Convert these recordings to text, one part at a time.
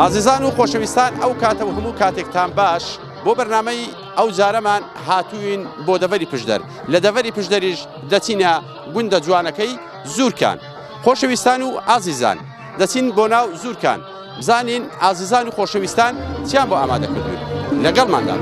عزیزان و خۆشەویستان ئەو کاتە و هەموو کاتێکتان باش بۆ بەرنامەی ئەو جارەمان هاتووین بۆ دەڤەری پشدەر لە دەڤەری پشدەریش دەچینە گوندە جوانەکەی زورکان. خۆشەویستان و عزیزان دەچین بۆ ناو زورکان بزانین عزیزان و خۆشەویستان چیان بۆ ئامادە کردوون لەگەڵماندا.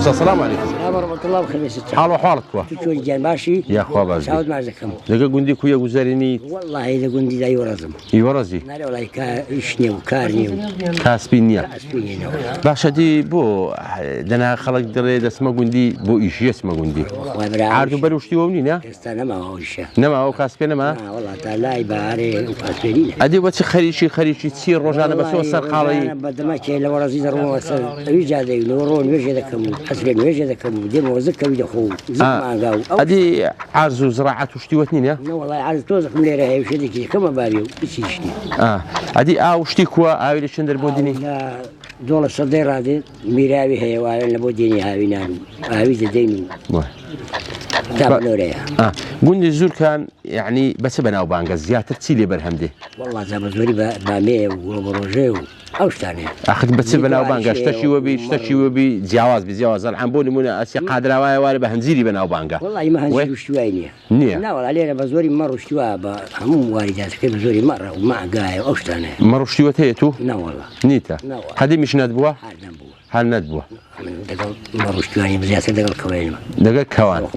السلام عليكم. السلام ورحمة الله وبركاته. حال وحالك كوا؟ تشوي جان ماشي؟ يا أخوة بازي. سعود معزكم. لقى جندي كويا وزاريني. والله إذا جندي ذا يورزم. يورزي. نرى والله كإشني وكارني. كاسبينيا. كاسبينيا. باش هدي بو دنا خلق دري اسمه جندي بو إيش اسمه جندي. عارضو بروشتي ومنين؟ استنى ما هو إيش. نما هو كاسبينا ما؟ والله تعالى يباري وكاسبينيا. هدي وش خريشي تصير رجعنا بس وصل قاري. أنا بدل ما شيء لو رزيز روح وصل يجاد ينورون يجادكم حسبين يجادكم دم وزكوا يدخو. هذه عرض وزراعة وشتي وثنين يا؟ لا والله عرض توزق مليرة هي وشديك كم باريو بسيشني. هذه وشتي كوا عاوي شندر بوديني؟ لا دول الصدير هذه ميراوي هي وعلى بوديني هاوي نانو هاوي زدينو. قلنا الزور كان يعني بس بناو بانجا زيادة تسيلي برهمدي. والله زاب زوري بامية وبروجي أوش ثاني. أخذ بس بناو بانجا اشتشي وبي بزياواز الحنبولي منا أسي قادرة ولا بهنزيري بناو بانجا. والله ما هنزيري وشتويني. نية. لا والله علينا بزوري مرة وشتوا هموم واردات كيف بزوري مرة ومع قاي أوش ثاني. مرة وشتوا تيتو؟ لا والله. نيتا. هذه مش ندبوه؟ هل ندبوه؟ مرة وشتواني بزيادة دقل كوين. دقل كوان.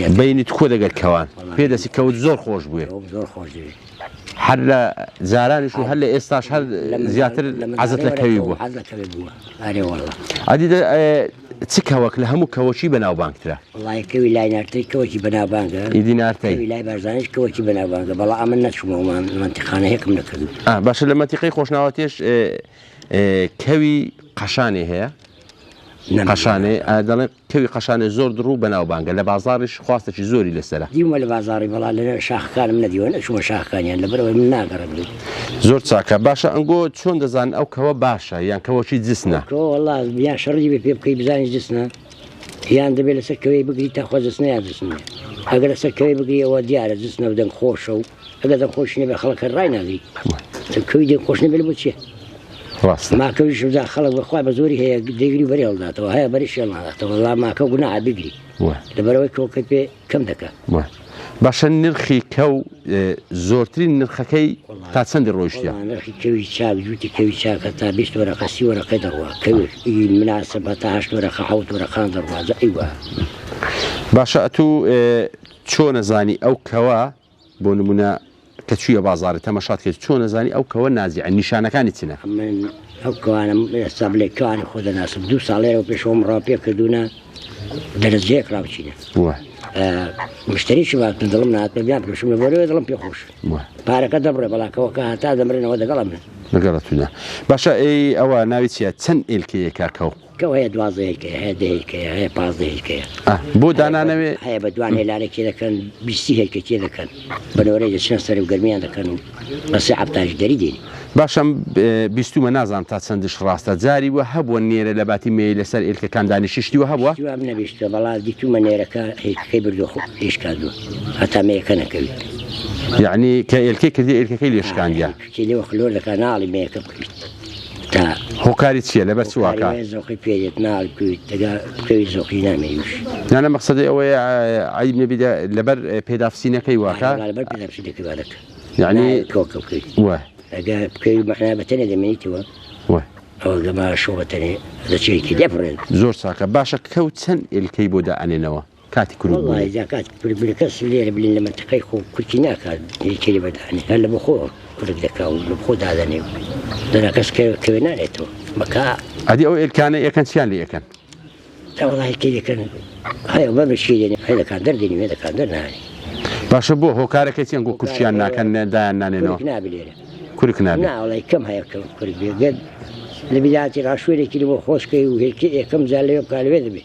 بيني تكو دقل كوان. في دسي كود زور خوش بوي. زور خوش بوي. هلا زاراني شو هلا إستاش هل زياتر عزت لك كويبوه. عزت لك كويبوه. أري والله. هذه تسكوك لهم كوشي بناو بانك ترى. والله كوي لاي نارتي كوشي بناو بانك. يدي نارتي. كوي لاي برزانش كوشي بناو بانك. بلا أمنا شو منطقة هيك منكذب. باش لما تقي خوش نواتيش كوي قشاني هي. قشاني هذا كوي قشاني زور درو بناو بانجا لبازارش خواستش زوري للسلا ديوم لبازاري والله لنا شاخ كان من ديوان شو شاخ كان يعني لبرو من ناقر زور ساكا باشا انقو شلون دزان او كوا باشا يعني كوا شي جسنا والله بيان شرجي بيبكي بزان جسنا يعني دبي لسكوي بقي تاخذ جسنا جسنا اقدر سكوي بقي وديار جسنا بدن خوشو اقدر خوش نبي خلق الراينا ذي سكوي دي خوش نبي لبوتشي راسا ما كويش بدا خلق بخوا بزوري هي ديجري بريال ذاته وهي بريش الله ذاته والله ما كو قناع بيجري دبروي كو كبي كم دكا باش نرخي كو زورترين نرخكي تاع سند الروشتيا والله نرخي كوي شاك جوتي كوي شاك تا 20 ورقه سي ورقه دروا كوي المناسبه 17 ورقه حوت ورقه دروا ايوه باشا اتو شلون زاني او كوا بونمنا كتشوية بازار تماشات كتشون زاني أو كون نازع النشانة كانت سنة. من أو كوانا استبلي كان خذ ناس بدو صالير وبيشوم رابيا كدونا درجيك رابشينا. مشتري شباب تظلمنا أتبيان بشو مبوري يظلم بيخوش. بارك دبر بلا كوكا هتا دمرنا وده قلمنا. نقرتنا. باشا أي أو ناويتيا تن إلكي كاكو. كو هي دوازي هيك هي هيك هي باز هيك. بود أنا نبي. هي بدوان هلالي كذا كان بيستي هيك كذا كان. بنوري جسنا صار وقرميان ده كانوا بس عبتاج دريدين. باشم بیستو منازم تا سندش راسته زاری و هب و نیره لباتی میل سر ایل که کان دانششتی و هب و. بیستو هم نبیستو بالا دیتو منیره که هیچ بردو خو ایش کردو حتی میکنه کبید. يعني كالكي كذي الكي ليش كان جا؟ كذي وخلور لك أنا على ميك اب تا هو كاري تشيله لبس سوا كا. كاري زوقي بيجت نال كوي تجا كوي زوقي ناميوش. أنا مقصدي هو عيب نبيدا لبر بيداف سينا كي واقع. لا لبر بيداف سينا كي بالك. يعني كوكب كي. واه. تجا كوي محنا بتني دميتي واه. واه. أو جماعة شو بتني هذا شيء كده فرن. زور ساكا باشا كوتسن الكي بودا عني نوا. كاتي كل. والله إذا كات بالكسر اللي بلين لما تقيخو كل هناك كذي بدأني هلا بخور كل ذكاء وبخود هذا نيو. ده كاس كوينانيتو مكا. هذه أو كان يكن سيان لي يكن. والله كذا كان هاي ما بشي يعني هذا كان دردني هذا كان درناني باشە بۆ هۆکارەکەی چیان گۆ کوشیان ناکەن دایان نانێنەوە نابلێرە کورک نابێت نا والله كم هاي كورك بيقد لبداية العشوائية كده بخوشكي وهيك كم زال يوم قال وين بي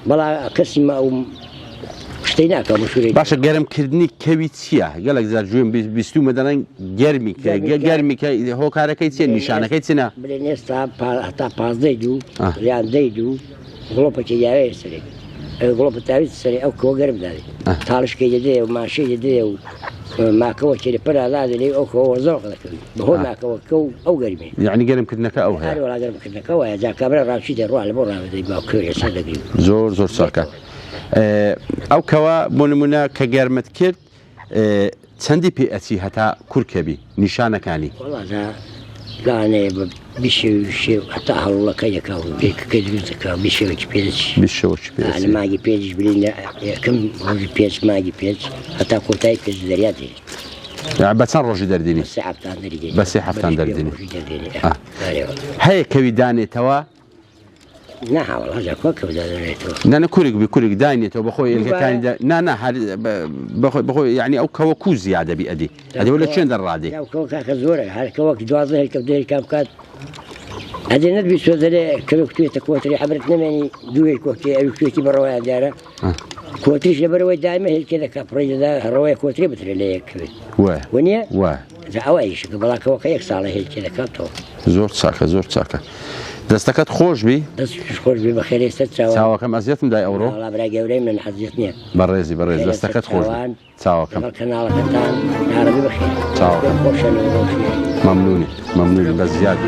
بلا قسم أو اشتيناك مشوري باشە گەرمکردنی کەوی چییە گەلک زار جوێن بیستومە دەڵێن گەرمیکە هۆکارەکەی چیە نیشانەکەی چنە بلين يستا حتى باز ديدو ريان ديدو غلوبة كياوي سري غلوبة تاوي سري أو كو قرب داري تالش كي جدي وماشي جدي وما كو كي برا لا دلي أو كو زوق لك هو ما كو أو قريبين يعني گەرمکردنەکە ئەو هەیە ولا قرب كنا كو يا جا كاميرا راشي دي روح لبورا بدي ما كوري صدق زۆر چاکە ئەو کەوە بۆ نمونە کە گەرمت کرد چەندی پێ ئەچی هەتا کورکەبی نیشانەکانی والله ذا يعني بشي حتى الله كي كاو كي بشي بيج بشەوەکی پێ أنا ما أجي بيج بلين كم روج بيج ما أجي بيج حتى كوتاي بيج درياتي بە چەند ڕۆژی دەردێنی بس عفتان دريدي بە سێ هەفتان دەردێنی هەیە کەوی دانێتەوە نعم والله جا كوكب دريتو نانە کورک داینێتەوە بەخۆی ئێلکەکانی بەخۆی یعنی ئەو کەوە کو زیادە بی ئەدی ئەدەوە لە چێن دەڕادێ يا كوكا زورة هل كوك دوازه الكبدير كابكات هذه ندبي سوداء كوكتي تكوتري حبرت نمني دوي كوكتي أو كوكتي برواية دارة كوتريش لبروي دائما هيك كذا كبري ذا رواية كوتري بتري ليك ونيا ذا أوايش قبل كوكا يكسر هيك كذا كابتو زۆر چاکە دەستەکەت خۆش بی دەست خۆش بی بەخێر ئێستا چاوەکەم ئەزیەتم دای ئەوڕۆ وڵا برای گەورەی من حەزیەت نییە بەڕێز دەستەکەت خۆش چاوەکەم کەناڵەکەتان عەرەبی بەخێر چاوەکەم خۆشە مەمنونی بە زیاد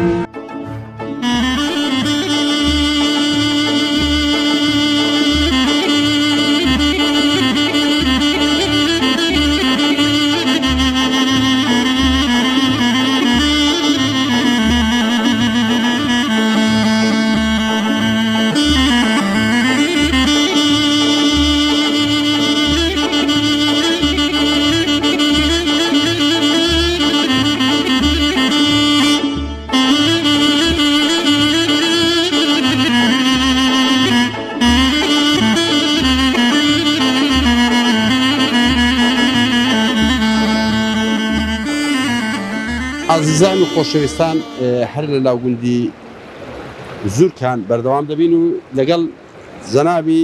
عزیزان و خۆشەویستان هەر لە لاوگوندی زورکان بەردەوام دەبین و لەگەڵ جەنابی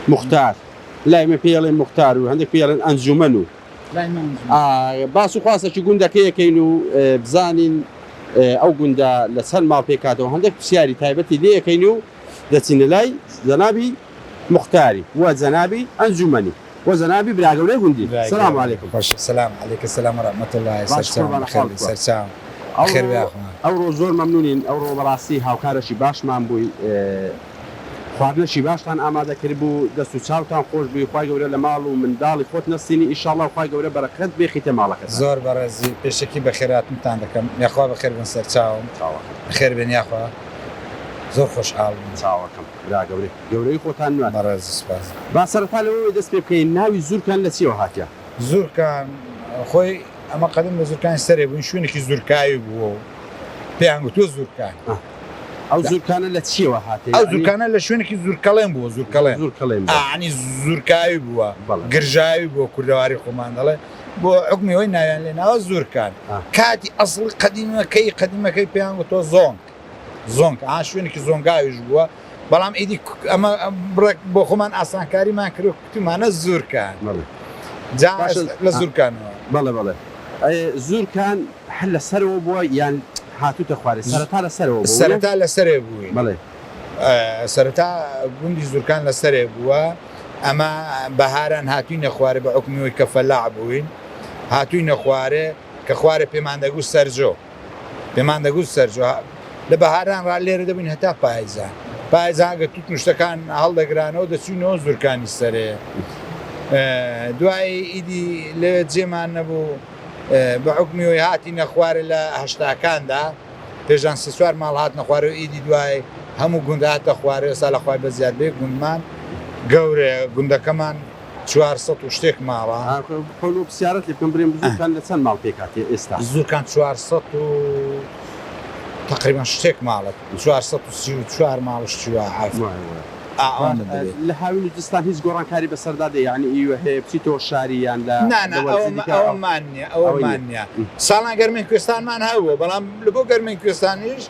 موختار لایمە پێڵێن موختار و هەندێک پێڵێن ئەنجومەن و باس و خواستێکی گوندەکەیەکەین و بزانین ئەو گوندە لە چەند ماڵ پێکاتەوە هەندێک پرسیاری تایبەتی لێەکەین و دەچینە لای جەنابی موختاری و جەنابی ئەنجومەنی وزنابي براغوري غوندي السلام عليكم السلام عليك السلام ورحمه الله سرچاو خير يا اخوان او زور ممنونين او براسي هاوکارشی باشمان بووی خواردنەشی باشتان ئامادە کرد بوو دەست و چاوتان خۆش بووی خوای گەورە لە ماڵ و منداڵی خۆت نەستینی ئینشاءالله خوای گەورە بەرەکەت بێخیتە ماڵەکەت زۆر بەڕێزی پێشەکی بەخێراتتان دەکەم یاخوا بەخێر بن سەرچاوم خێر بن یاخوا زۆر خۆشحاڵ چاوەکەم برا گەورەی خۆتان نوێ بەڕێز سپاس با سەرەتا لەوەی دەست پێ بکەین ناوی زورکان لە چیەوە هاتیە زورکان خۆی ئەمە قەدەم لە زورکانی سەرێ بووین شوێنێکی زورکاوی بووە و پێیان گوتووە زورکان ئەو زورکانە لە چیەوە هاتێ ئەو زورکانە لە شوێنێکی زورکەڵێن بووە زورکەڵێن ئانی زورکاوی بووە گرژاوی بووە کوردەواری خۆمان دەڵێ بۆ حکمیەوەی ناویان لێناوە زورکان کاتی ئەسڵ قەدیمەکەی پێیان گوتۆ زۆنگ شوێنێکی زۆنگاویش بووە بەڵام ئیدی ئەمە بڕێک بۆ خۆمان ئاسانکاریمان کرد کوتیمانە زورکان لە زورکانەوە بەڵێ زورکان هەر لە سەرەوە بووە یان هاتوتە خوارێ سەرەتا لە سەرێ بووی سەرەتا گوندی زورکان لە سەرێ بووە ئەمە بەهاران هاتووینە خوارێ بە حکمیەوەی کە فەلاع بووین هاتووینە خوارێ کە خوارێ پێمان دەگوت سەرجۆ لە بەهاران ڕا لێرە دەبووین هەتا پایزانگە توت نوشتەکان هەڵدەگرانەوە دەچوینەوە زورکانی سەرێ دوای ئیدی لەوێ جێمان نەبوو بە حکمیەوەی هاتی نەخوارە لە هەشتاکاندا پێژان سێ-چوار ماڵ هات نەخوارە و ئیدی دوای هەموو گوند هاتە خوارێ ئێستا لە خوای بەزیاد بێ گوندمان گەورێ گوندەکەمان 400 و شتێک ماڵە پرسیارەت لێ بکەم برێم زورکان لە چەند ماڵ پێکاتی ئێستا زورکان 400 تقریبا شتێک ماڵت 434 ماڵش چوە لە هاوین دستان هیچ گۆڕانکاری بەسەردادە یعنی ئیوە هەیە بچیتەوە شاریان ئەومان نیە ساڵان گەرمین کوێستانمان هەوە بەڵام لە بۆ گەرمین کوێستانیش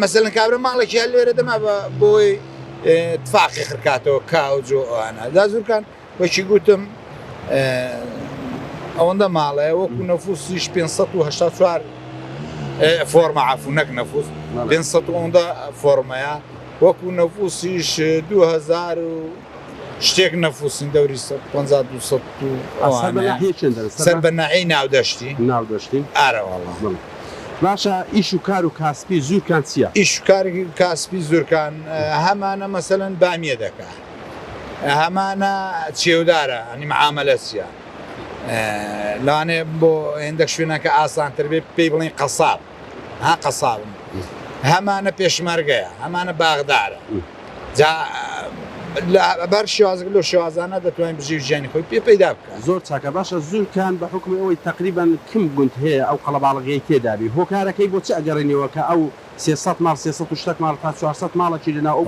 مەسەلەن کابرا ماڵێکی هەل لێرە دەما بۆی تفاقی خرکاتەوە کاوجۆ ئەوانە دا زۆرکان وەکی گوتم ئەوەندە ماڵەیە وەکو نەفوسیش 584 فۆرمە عفو نەک نەفوس 500 فۆرمەیە وەکو نەفوسیش 2000 شتێک نەفوسین دەوری 52 سەر بە ناحی ناودەشتی ئارەوەڵە باشە ئیش و کار و کاسپی زوورکان چییە؟ ئیش و کاری کاسپی زوورکان هەمانە مەسەلەن بامیە دەکا هەمانە چێودارە ئەنی معاملە چیە لەوانێ بۆ هێندە شوێنەکە ئاسانتر بێ پێی بڵین قەساب ها قەسابن هەمانە پێشمەرگەیە هەمانە باغدارە بەر شێوازێک لەو شێوازانە دەتوانین بژی ژیانی خۆی پێ پەیدا بکە زۆر چاکە باشە زوورکان بە حکمی ئەوەی تقریبان کم گوند هەیە ئەو قەڵەباڵغەی تێدابی هۆکارەکەی بۆ چ ئەگەڕێنەوە کە ئەو 300 ماڵ 300 ماڵ تا 400 ماڵەکی لەناو ئەو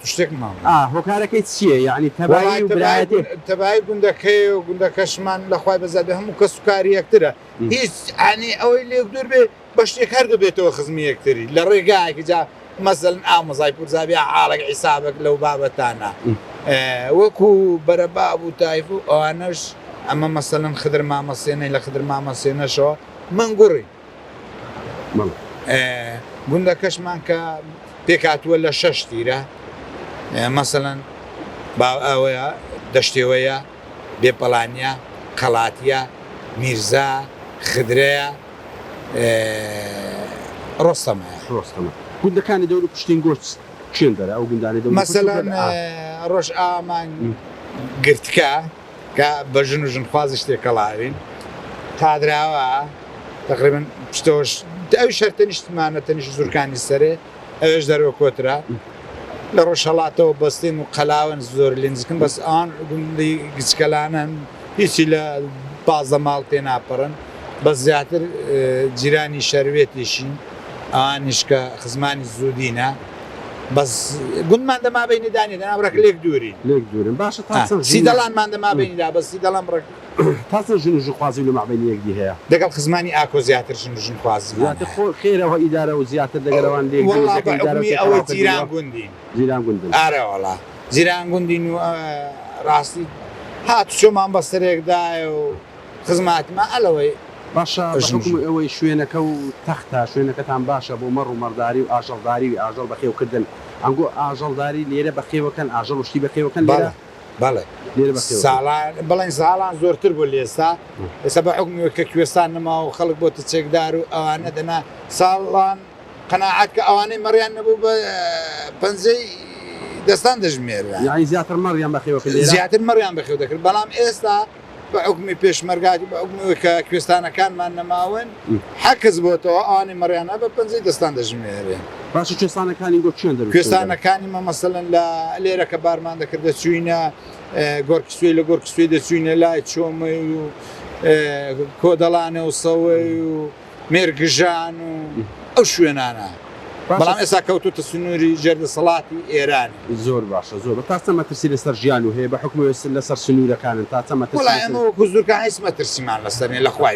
شتێک ماڵ هۆکارەکەی چییە یعنی تەبایی و برایەتی تەبایی گوندەکەی و گوندەکەشمان لەخوای بەزاد هەموو کەس و کاری یەکترە هیچ ئەنی ئەوەی لێک دوور بێ بە شتێک هەر دەبێتەوە خزمی یەکتری لە ڕێگایەکی جا مەسەلەن ئامۆزای پورزابی حاڵێک حیسابێک لەو بابەتانە وەکو بەرەباب و تایف و ئەوانەش ئەمە مەسەلەن خدر مامەسێنەی لە خدر مامەسێنەشەوە من گوڕی گوندەکەشمان کە پێکاتووە لە 6 تیرە مەسەلەن ئەوەیە دەشتێوەیە بێپەڵانیە قەڵاتیە میرزا خدرەیە ڕۆستەمە گوندەکانی دەور و پشتین گۆچ چێن دەرە ئەو گوندانی مەسەلەن ڕۆژ ئامان گرتکە کە بە ژن و ژنخوازی شتێکەڵاوین تادراوە تقریبن پشتۆش ئەو شەرتەنیشتمانە تەنیش زورکانی سەرێ ئەوێش دەرەوە کۆترا لە ڕۆژهەڵاتەوە بەستین و قەلاون زۆر لێنزکن بەس ئان گوندی گچکەلانن هیچی لە بازە ماڵ تێ ناپەڕن بەس زیاتر جیرانی شەروێتیشین ئەوانیش کە خزمانی زوودینە بەس گوندمان دەما بینیدانی دەنابڕێک لێک دووری باشە سی دەڵانمان دەما بینیدا بەسی دەڵام ڕێک تاسە ژن و ژنخوازی لە مابینی یەکدی هەیە دەگەڵ خزمانی ئاکۆ زیاتر ژن و ژنخوازی خێرەوە ئیدارە و زیاتر دەگەرەوان ئەوە جیران گوندین ئارەوەڵا جیران گوندین و ڕاستی هات چۆمان بەسەرێکدایە و خزماتیمە ئەلەوەی باشە ئەوەی شوێنەکە و تەختە شوێنەکەتان باشە بۆ مەڕ و مەڕداری و ئاژەڵداری و ئاژەڵ بەخێوکردن ئەنگۆ ئاژەڵداری لێرە بەخێوەکەن ئاژەڵ وشتی بەخێوەکەن بەڵێ ساڵان بەڵێن ساڵان زۆرتر بۆ لێستا ئێستا بە حکمیوە کە کوێستان نەما و خەڵک بۆتە چێکدار و ئەوانە دەنا ساڵان قەناعەت کە ئەوانەی مەڕیان نەبوو بە پەنجەی دەستان دەژمێرە یعنی زیاتر مەڕیان بەخێوەکە زیاتر مەڕیان بەخێو دەکرد بەڵام ئێستا بە حکمی پێشمەرگاتی بە حکمیەوە کە کوێستانەکانمان نەماون حەکس بۆتەوە ئەوانەی مەڕیانە بە پەنجەی دەستان دەژمێرێ باشە کوێستانەکانی گۆ چێن دەبێت کوێستانەکانی مە مەسەلەن لە لێرە کە بارمان دەکرد دەچوینە گۆرکی سوێ لە گۆرکی سوێ دەچوینە لای چۆمەی و کۆدەڵانە و سەوەی و مێرگژان و ئەو شوێنانە بەڵام ئێستا کەوتوتە سنووری جێردەسەڵاتی ئێرانی زۆر باشە زۆر تا چەند مەترسی لەسەر ژیان و هەیە بە حکمی لەسەر سنوورەکانن تا چەند مەترسی زورکان هیچ مەترسیمان لەسەرێ لە خوای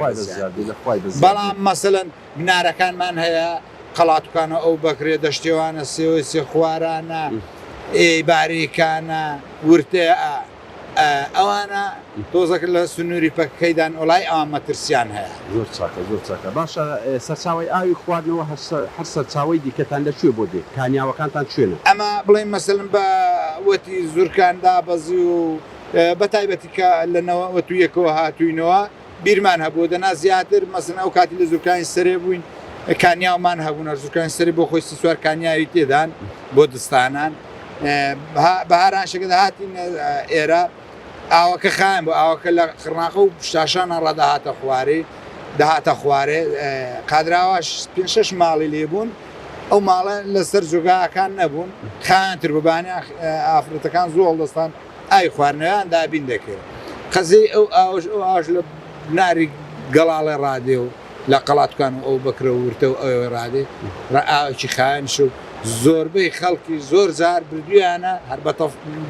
بەڵام مەسەلەن بنارەکانمان هەیە قەڵاتوکانە ئەو بەکرێ دەشتێوانە سێوەی سێ خوارانە باریکانە ورتێ ئەوانە تۆزەکە لە سنووری پەکەکەیدان ئۆلای ئەوان مەترسیان هەیە زۆر چاکە زۆر چاکە باشە سەرچاوی ئاوی خواردنەوە هەر سەرچاوی دیکەتان لەکوێ بۆ دێ کانیاوەکانتان کوێنە ئەمە بڵێن مەسەلەن بە وەتی زورکاندا بەزی و بەتایبەتی کە لەنەوە وەتویەکەوە هاتووینەوە بیرمان هەبوو دەنا زیاتر مەسەن ئەو کاتی لە زورکانی سەرێ بووین کانیاومان هەبوون زورکانی سەری بۆ خۆی سوار کانیاوی تێدان بۆ دستانان بەهارانشەکە داهاتین ئێرە ئاوەکە خایم بۆ ئاوەکە لە خڕناقە و شاشانە ڕداهاتە خوارێ داهاتە خوارێ قادراوەش 5-6 ماڵی لێبوون ئەو ماڵە لەسەر جوگاکان نەبوون خانتر ببانە ئافرەتەکان زۆڵ دەستان ئای خواردنەوەیان دابین دەکرد قەزەی ئەو ئاژ لە ناری گەڵاڵی ڕادێ و لە قەڵاتکان و ئەو بکرە ورتە و ئەوێ ڕادێ ڕائاوکی خایانش و زۆربەی خەڵکی زۆر جار بردویانە هەر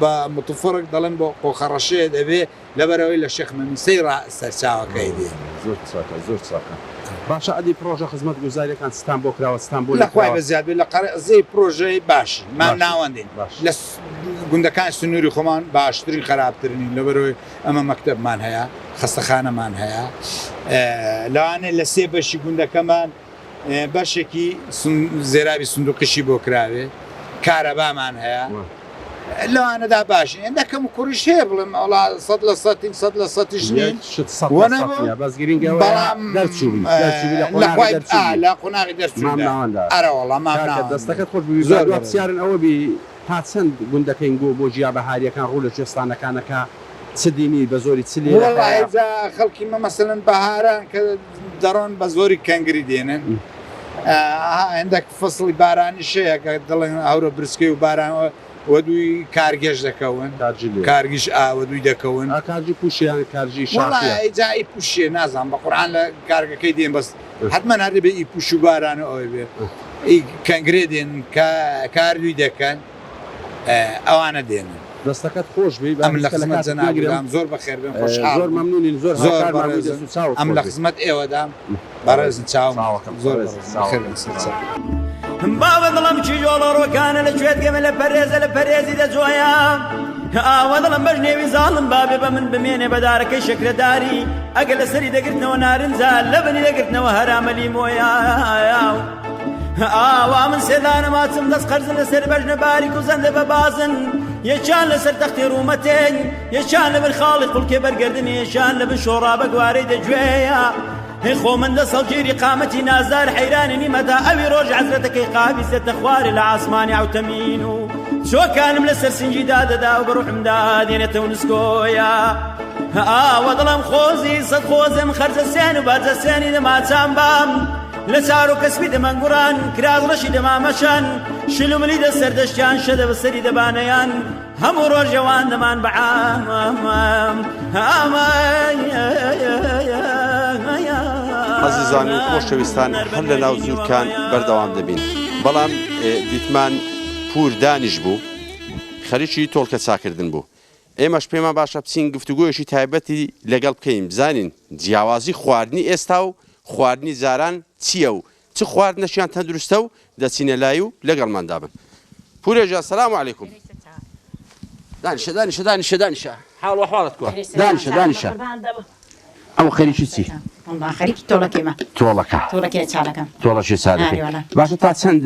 بە متفرق دەڵێن بۆ قۆخەڕەشێ دەبێ لەبەرەوەی لە شێخ مەمیسەی سەرچاوەکەی دێ زۆر چاکە باشە ئەدی پرۆژە خزمەت گوزاریەکان ستان بۆ کراوە ستان بۆ لەخوای بە زیاد لە قەرەزەی پرۆژەی باشی مام ناوەندین لە گوندەکان سنووری خۆمان باشترین خراپترین لەبەرەوەی ئەمە مەکتەبمان هەیە خەستەخانەمان هەیە لەوانێ لە سێ بەشی گوندەکەمان بەشێکی زێراوی سندوقشی بۆ کراوێ کارەبامان هەیە لەوانەدا باشین ئەندەکەم و کوڕیش هەیە بڵم ئەڵا 100% نین لە قۆناغی دەرچوو ئەرەوەڵام دەستەکەت خۆش زۆرسیارن ئەوە بی تا چەند گوندەکەین بۆ ژیا بەهاریەکان ڕوو لە کوێستانەکانەکە چ دینی بە زۆری چلی خەڵکی مە مەسەلەن بەهاران کە دەڕۆن بە زۆری کەنگری دێنن هەندێک فەسڵی بارانی شەیە کە دڵێن هەورە برسکەی و بارانەوە وە دوی کارگەشت دەکەون کارگیش ئاوە دوی دەکەون کارجی پوشیان کارژی جایی پوشیە نازان بە قورآن لە کارگەکەی دێن بەس حتمما هەردە بێ ئی پوش و بارانە ئەوی بێ کەنگرێ دێن کار دوی دەکەن ئەوانە دێنن دەستەکەت خۆش بی ئەم لە خزمەت جەنابگرام زۆر بەخێر بن زۆر مەمنونین زۆر ئەم لە خزمەت ئێوەدام بەڕێزن چاوم زۆر بابا دڵم چی جۆڵەڕۆکانە لە کوێت گەمە لە پەرێزە لە پەرێزی دەجۆیە ئاوا دڵم بەش نێوی زاڵم بابێ بە من بمێنێ بەدارەکەی شەکرەداری ئەگە لە سەری دەگرتنەوە نارنجە لە بنی دەگرتنەوە هەرامەلی مۆیە ئاوا من سێدانە ماچم دەست قەرزن لەسەر بەژنەباری کوزەندە بە بازن یەکیان لەسەر تەختی ڕوومەتێن یەکیان لە بن خاڵی قوڵکێ بەرگردن یەکیان لە بن شۆڕا بە گوارەی دەگوێیە خۆ من دە سەڵگیری قامەتی نازار حەیرانی نیمەدا ئەوی ڕۆژ عەزرەتەکەی قابیسێتە خواری لە ئاسمانی عوتەمین و چۆکانم لەسەر سنجیدا دەدا و بەڕوحمدا دێنێتەوە نسکۆیە ئاوە دڵم خۆزی سەد خۆزم خەرجەسێن و باجەسێنی دەماچان بام لە چار و کەسبی دەمەنگوڕان کرازڕەشی دەمامەشان شلوملی دە سەردەشتیان شەدە بەسەری دەبانەیان هەموو ڕۆژەوان دەمان بەعام عزیزان و خۆشەویستان هەر لە ناو زوورکان بەردەوام دەبین بەڵام دیتمان پور دانیش بوو خەریکی تۆڵکە چاکردن بوو ئێمەش پێمان باشە بچین گفتوگۆیەکی تایبەتی لەگەڵ بکەین بزانین جیاوازی خواردنی ئێستا و خواردنی زاران چییە و چ خواردنەشیان تەندروستە و دەچینە لای و لەگەڵماندا بن پورێژە سەلام عەلەیکوم دانیشە حاڵ وەحواڵت کووە دانیشە ئەو خەریکی چی؟ خەریکی تۆڵەکێمە تۆڵەکێ چاڵەکەم تۆڵەشی چاڵەکەی باشە تا چەند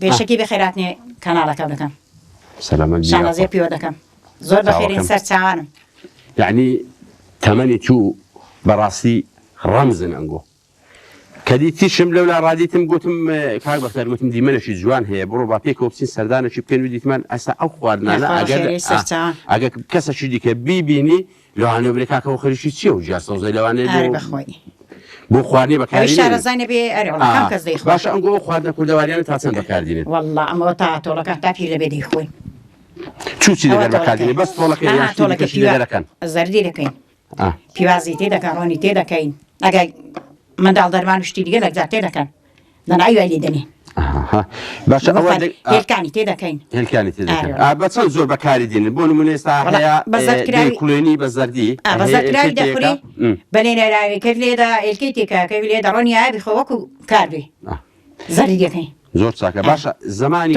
بێشەکی بەخێراتنی کەناڵەکە دەکەم شانازێ پیوە دەکەم زۆر بەخێرین سەر چاوانم یعنی تەمەنی تو بەڕاستی ڕەمزن ئەنگۆ کەدی تیشم لەولا ڕادیتم گوتم کاک بەختیار گوتم دیمەنێکی جوان هەیە بڕۆ با پێکەوە بچین سەردانێکی بکەن و دیتمان ئەستا ئەو خواردنانە ئەگەر کەسەشی دیکە بیبینی لەوانێ بڵێ کاکەوە خەریکی چییە و جیاسەوزەی لەوانێ بۆ خواردنی بەکاری باشە ئەنگۆ خواردنە کوردەواریانە تا چەند بەکاردێنێت وەڵڵا ئەمەوە تا تۆڵەکە تا پیر لەبێ دەیخۆین چی لەگەر بەکاردێنێ بەس تۆڵەکەی دەکەن زەردی دەکەین پیوازی تێ دەکەن ڕۆنی تێ دەکەین ئەگەر منداڵ دەرمان شتی دیگە لەگزار تێ دەکەن دەناوی لێ دەنێ باشە هێلکانی تێ دەکەین هێلکانی تێ دەکەن بە چەند زۆر بەکاری دێنن بۆ نمونە ئێستا هەیە کوڵێنی بە زەردی بەزەرکراوی دەخوری بەلێنەراوی کرد لێدا هێلکەی تێکاکەوی لێ دەڕۆنی ئاوی خۆ وەکو کار بێ زەردی دەکەین زۆر چاکە باشە زمانی